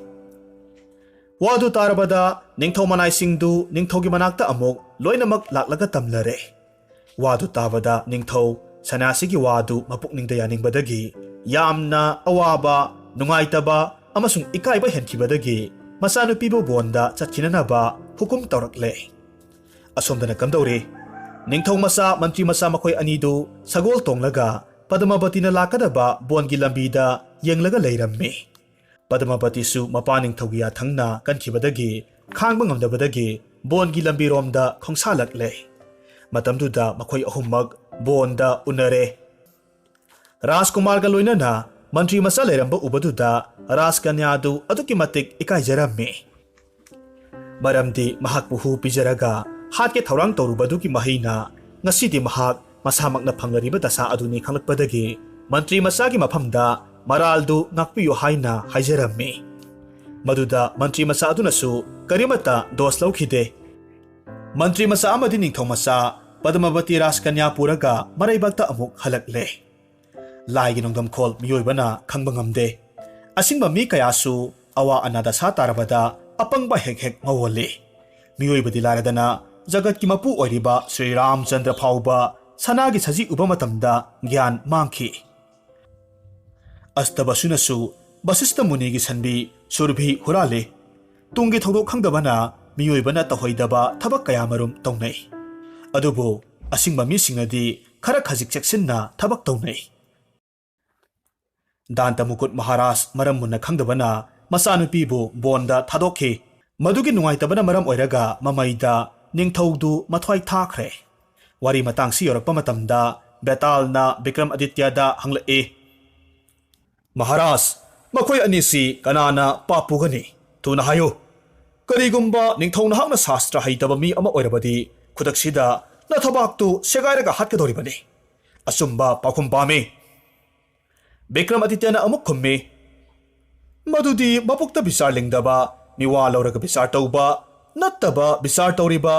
ꯋꯥꯗꯨ ꯇꯥꯔꯕꯗ ꯅꯤꯡꯊꯧ ꯃꯅꯥꯏꯁꯤꯡꯗꯨ ꯅꯤꯡꯊꯧꯒꯤ ꯃꯅꯥꯛꯇ ꯑꯃꯨꯛ ꯂꯣꯏꯅꯃꯛ ꯂꯥꯛꯂꯒ ꯇꯝꯂꯔꯦ ꯋꯥꯗꯨ ꯇꯥꯕꯗ ꯅꯤꯡꯊꯧ ꯁꯟꯅ꯭ꯌꯥꯁꯤꯒꯤ ꯋꯥꯗꯨ ꯃꯄꯨꯛꯅꯤꯡꯗ ꯌꯥꯅꯤꯡꯕꯗꯒꯤ ꯌꯥꯝꯅ ꯑꯋꯥꯕ ꯅꯨꯡꯉꯥꯏꯇꯕ ꯑꯃꯁꯨꯡ ꯏꯀꯥꯏꯕ ꯍꯦꯟꯈꯤꯕꯗꯒꯤ ꯃꯆꯥꯅꯨꯄꯤꯕꯨ ꯕꯣꯟꯗ ꯆꯠꯈꯤꯅꯅꯕ ꯍꯨꯀꯨꯝ ꯇꯧꯔꯛꯂꯦ ꯑꯁꯣꯝꯗꯅ ꯀꯝꯗꯧꯔꯤ ꯅꯤꯡꯊꯧ ꯃꯆꯥ ꯃꯟꯇ꯭ꯔꯤ ꯃꯆꯥ ꯃꯈꯣꯏ ꯑꯅꯤꯗꯨ ꯁꯒꯣꯜ ꯇꯣꯡꯂꯒ ꯄꯗꯃꯥꯕꯇꯤꯅ ꯂꯥꯛꯀꯗꯕ ꯕꯣꯟꯒꯤ ꯂꯝꯕꯤꯗ ꯌꯦꯡꯂꯒ ꯂꯩꯔꯝꯃꯤ ꯄꯗꯃꯥꯕꯇꯤꯁꯨ ꯃꯄꯥ ꯅꯤꯡꯊꯧꯒꯤ ꯌꯥꯊꯪꯅ ꯀꯟꯈꯤꯕꯗꯒꯤ ꯈꯥꯡꯕ ꯉꯝꯗꯕꯗꯒꯤ ꯕꯣꯟꯒꯤ ꯂꯝꯕꯤꯔꯣꯝꯗ ꯈꯣꯡꯁꯥꯜꯂꯛꯂꯦ ꯃꯇꯝꯗꯨꯗ ꯃꯈꯣꯏ ꯑꯍꯨꯝꯃꯛ ꯕꯣꯟꯗ ꯎꯅꯔꯦ ꯔꯥꯖꯀꯨꯃꯥꯔꯒ ꯂꯣꯏꯅꯅ ꯃꯟꯇ꯭ꯔꯤ ꯃꯆꯥ ꯂꯩꯔꯝꯕ ꯎꯕꯗꯨꯗ ꯔꯥꯖꯀꯟꯌꯥꯗꯨ ꯑꯗꯨꯛꯀꯤ ꯃꯇꯤꯛ ꯏꯀꯥꯏꯖꯔꯝꯃꯤ ꯃꯔꯝꯗꯤ ꯃꯍꯥꯛꯄꯨ ꯍꯨ ꯄꯤꯖꯔꯒ ꯍꯥꯠꯀꯦ ꯊꯧꯔꯥꯡ ꯇꯧꯔꯨꯕꯗꯨꯒꯤ ꯃꯍꯩꯅ ꯉꯁꯤꯗꯤ ꯃꯍꯥꯛ ꯃꯁꯥꯃꯛꯅ ꯐꯪꯂꯔꯤꯕ ꯗꯁꯥ ꯑꯗꯨꯅꯤ ꯈꯪꯂꯛꯄꯗꯒꯤ ꯃꯟꯇ꯭ꯔꯤ ꯃꯆꯥꯒꯤ ꯃꯐꯝꯗ ꯃꯔꯥꯜꯗꯨ ꯉꯥꯛꯄꯤꯌꯨ ꯍꯥꯏꯅ ꯍꯥꯏꯖꯔꯝꯃꯤ ꯃꯗꯨꯗ ꯃꯟꯇ꯭ꯔꯤ ꯃꯆꯥ ꯑꯗꯨꯅꯁꯨ ꯀꯔꯤꯃꯠꯇ ꯗꯣꯁ ꯂꯧꯈꯤꯗꯦ ꯃꯟꯇ꯭ꯔꯤ ꯃꯆꯥ ꯑꯃꯗꯤ ꯅꯤꯡꯊꯧ ꯃꯆꯥ ꯄꯗꯃꯥꯕꯇꯤ ꯔꯥꯖꯀꯟꯌꯥ ꯄꯨꯔꯒ ꯃꯔꯩꯕꯥꯛꯇ ꯑꯃꯨꯛ ꯍꯜꯂꯛꯂꯦ ꯂꯥꯏꯒꯤ ꯅꯣꯡꯗꯝꯈꯣꯜ ꯃꯤꯑꯣꯏꯕꯅ ꯈꯪꯕ ꯉꯝꯗꯦ ꯑꯁꯤꯡꯕ ꯃꯤ ꯀꯌꯥꯁꯨ ꯑꯋꯥ ꯑꯅꯥ ꯗꯁꯥ ꯇꯥꯔꯕꯗ ꯑꯄꯪꯕ ꯍꯦꯛ ꯍꯦꯛ ꯉꯧꯍꯜꯂꯤ ꯃꯤꯑꯣꯏꯕꯗꯤ ꯂꯥꯏꯔꯗꯅ ꯖꯒꯠꯀꯤ ꯃꯄꯨ ꯑꯣꯏꯔꯤꯕ ꯁ꯭ꯔꯤ ꯔꯥꯝꯆꯟꯗ꯭ꯔ ꯐꯥꯎꯕ ꯁꯅꯥꯒꯤ ꯁꯖꯤ ꯎꯕ ꯃꯇꯝꯗ ꯒ꯭ꯌꯥꯟ ꯃꯥꯡꯈꯤ ꯑꯁꯇꯕꯁꯨꯅꯁꯨ ꯕꯁꯤꯁꯇ ꯃꯨꯅꯤꯒꯤ ꯁꯟꯕꯤ ꯁꯨꯔꯚꯤ ꯍꯨꯔꯥꯜꯂꯤ ꯇꯨꯡꯒꯤ ꯊꯧꯗꯣꯛ ꯈꯪꯗꯕꯅ ꯃꯤꯑꯣꯏꯕꯅ ꯇꯧꯍꯩꯗꯕ ꯊꯕꯛ ꯀꯌꯥꯃꯔꯨꯝ ꯇꯧꯅꯩ ꯑꯗꯨꯕꯨ ꯑꯁꯤꯡꯕ ꯃꯤꯁꯤꯡꯅꯗꯤ ꯈꯔ ꯈꯖꯤꯛ ꯆꯦꯛꯁꯤꯟꯅ ꯊꯕꯛ ꯇꯧꯅꯩ ꯗꯥꯟꯇꯃꯨꯀꯨꯠ ꯃꯍꯥꯔꯥꯖ ꯃꯔꯝ ꯃꯨꯟꯅ ꯈꯪꯗꯕꯅ ꯃꯆꯥꯅꯨꯄꯤꯕꯨ ꯕꯣꯟꯗ ꯊꯥꯗꯣꯛꯈꯤ ꯃꯗꯨꯒꯤ ꯅꯨꯡꯉꯥꯏꯇꯕꯅ ꯃꯔꯝ ꯑꯣꯏꯔꯒ ꯃꯃꯩꯗ ꯅꯤꯡꯊꯧꯗꯨ ꯃꯊ꯭ꯋꯥꯏ ꯊꯥꯈ꯭ꯔꯦ ꯋꯥꯔꯤ ꯃꯇꯥꯡꯁꯤ ꯌꯧꯔꯛꯄ ꯃꯇꯝꯗ ꯕꯦꯇꯥꯜꯅ ꯕꯤꯀ꯭ꯔꯝ ꯑꯗꯤꯇ꯭ꯌꯗ ꯍꯪꯂꯛꯏ ꯃꯍꯥꯔꯥꯖ ꯃꯈꯣꯏ ꯑꯅꯤꯁꯤ ꯀꯅꯥꯅ ꯄꯥꯞ ꯄꯨꯒꯅꯤ ꯊꯨꯅ ꯍꯥꯏꯌꯨ ꯀꯔꯤꯒꯨꯝꯕ ꯅꯤꯡꯊꯧ ꯅꯍꯥꯛꯅ ꯁꯥꯁꯇ꯭ꯔ ꯍꯩꯇꯕ ꯃꯤ ꯑꯃ ꯑꯣꯏꯔꯕꯗꯤ ꯈꯨꯗꯛꯁꯤꯗ ꯅꯊꯕꯥꯛꯇꯨ ꯁꯦꯒꯥꯏꯔꯒ ꯍꯥꯠꯀꯗꯧꯔꯤꯕꯅꯤ ꯑꯆꯨꯝꯕ ꯄꯥꯎꯈꯨꯝ ꯄꯥꯝꯃꯤ ꯕꯤꯀ꯭ꯔꯝ ꯑꯗꯤꯇ꯭ꯌꯅ ꯑꯃꯨꯛ ꯈꯨꯝꯃꯤ ꯃꯗꯨꯗꯤ ꯃꯄꯨꯛꯇ ꯕꯤꯆꯥꯔ ꯂꯤꯡꯗꯕ ꯃꯤꯋꯥ ꯂꯧꯔꯒ ꯕꯤꯆꯥꯔ ꯇꯧꯕ ꯅꯠꯇꯕ ꯕꯤꯆꯥꯔ ꯇꯧꯔꯤꯕ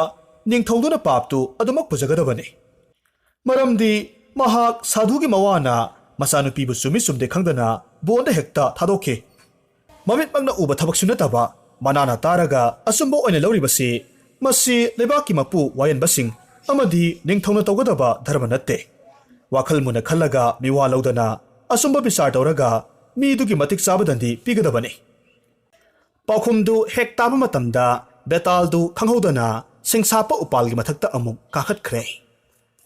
ꯅꯤꯡꯊꯧꯗꯨꯅ ꯄꯥꯞꯇꯨ ꯑꯗꯨꯃꯛ ꯄꯨꯖꯒꯗꯕꯅꯤ ꯃꯔꯝꯗꯤ ꯃꯍꯥꯛ ꯁꯥꯙꯨꯒꯤ ꯃꯋꯥꯅ ꯃꯆꯥꯅꯨꯄꯤꯕꯨ ꯆꯨꯝꯃꯤ ꯆꯨꯝꯗꯦ ꯈꯪꯗꯅ ꯕꯣꯟꯗ ꯍꯦꯛꯇ ꯊꯥꯗꯣꯛꯈꯤ ꯃꯃꯤꯠꯃꯛꯅ ꯎꯕ ꯊꯕꯛꯁꯨ ꯅꯠꯇꯕ ꯃꯅꯥꯅ ꯇꯥꯔꯒ ꯑꯆꯨꯝꯕ ꯑꯣꯏꯅ ꯂꯧꯔꯤꯕꯁꯤ ꯃꯁꯤ ꯂꯩꯕꯥꯛꯀꯤ ꯃꯄꯨ ꯋꯥꯌꯦꯟꯕꯁꯤꯡ ꯑꯃꯗꯤ ꯅꯤꯡꯊꯧꯅ ꯇꯧꯒꯗꯕ ꯙꯔꯃ ꯅꯠꯇꯦ ꯋꯥꯈꯜ ꯃꯨꯟꯅ ꯈꯜꯂꯒ ꯃꯤꯋꯥ ꯂꯧꯗꯅ ꯑꯆꯨꯝꯕ ꯕꯤꯆꯥꯔ ꯇꯧꯔꯒ ꯃꯤꯗꯨꯒꯤ ꯃꯇꯤꯛ ꯆꯥꯕꯗꯟꯗꯤ ꯄꯤꯒꯗꯕꯅꯤ ꯄꯥꯎꯈꯨꯝꯗꯨ ꯍꯦꯛ ꯇꯥꯕ ꯃꯇꯝꯗ ꯕꯦꯇꯥꯜꯗꯨ ꯈꯪꯍꯧꯗꯅ ꯁꯤꯡꯁꯥꯞꯄ ꯎꯄꯥꯜꯒꯤ ꯃꯊꯛꯇ ꯑꯃꯨꯛ ꯀꯥꯈꯠꯈ꯭ꯔꯦ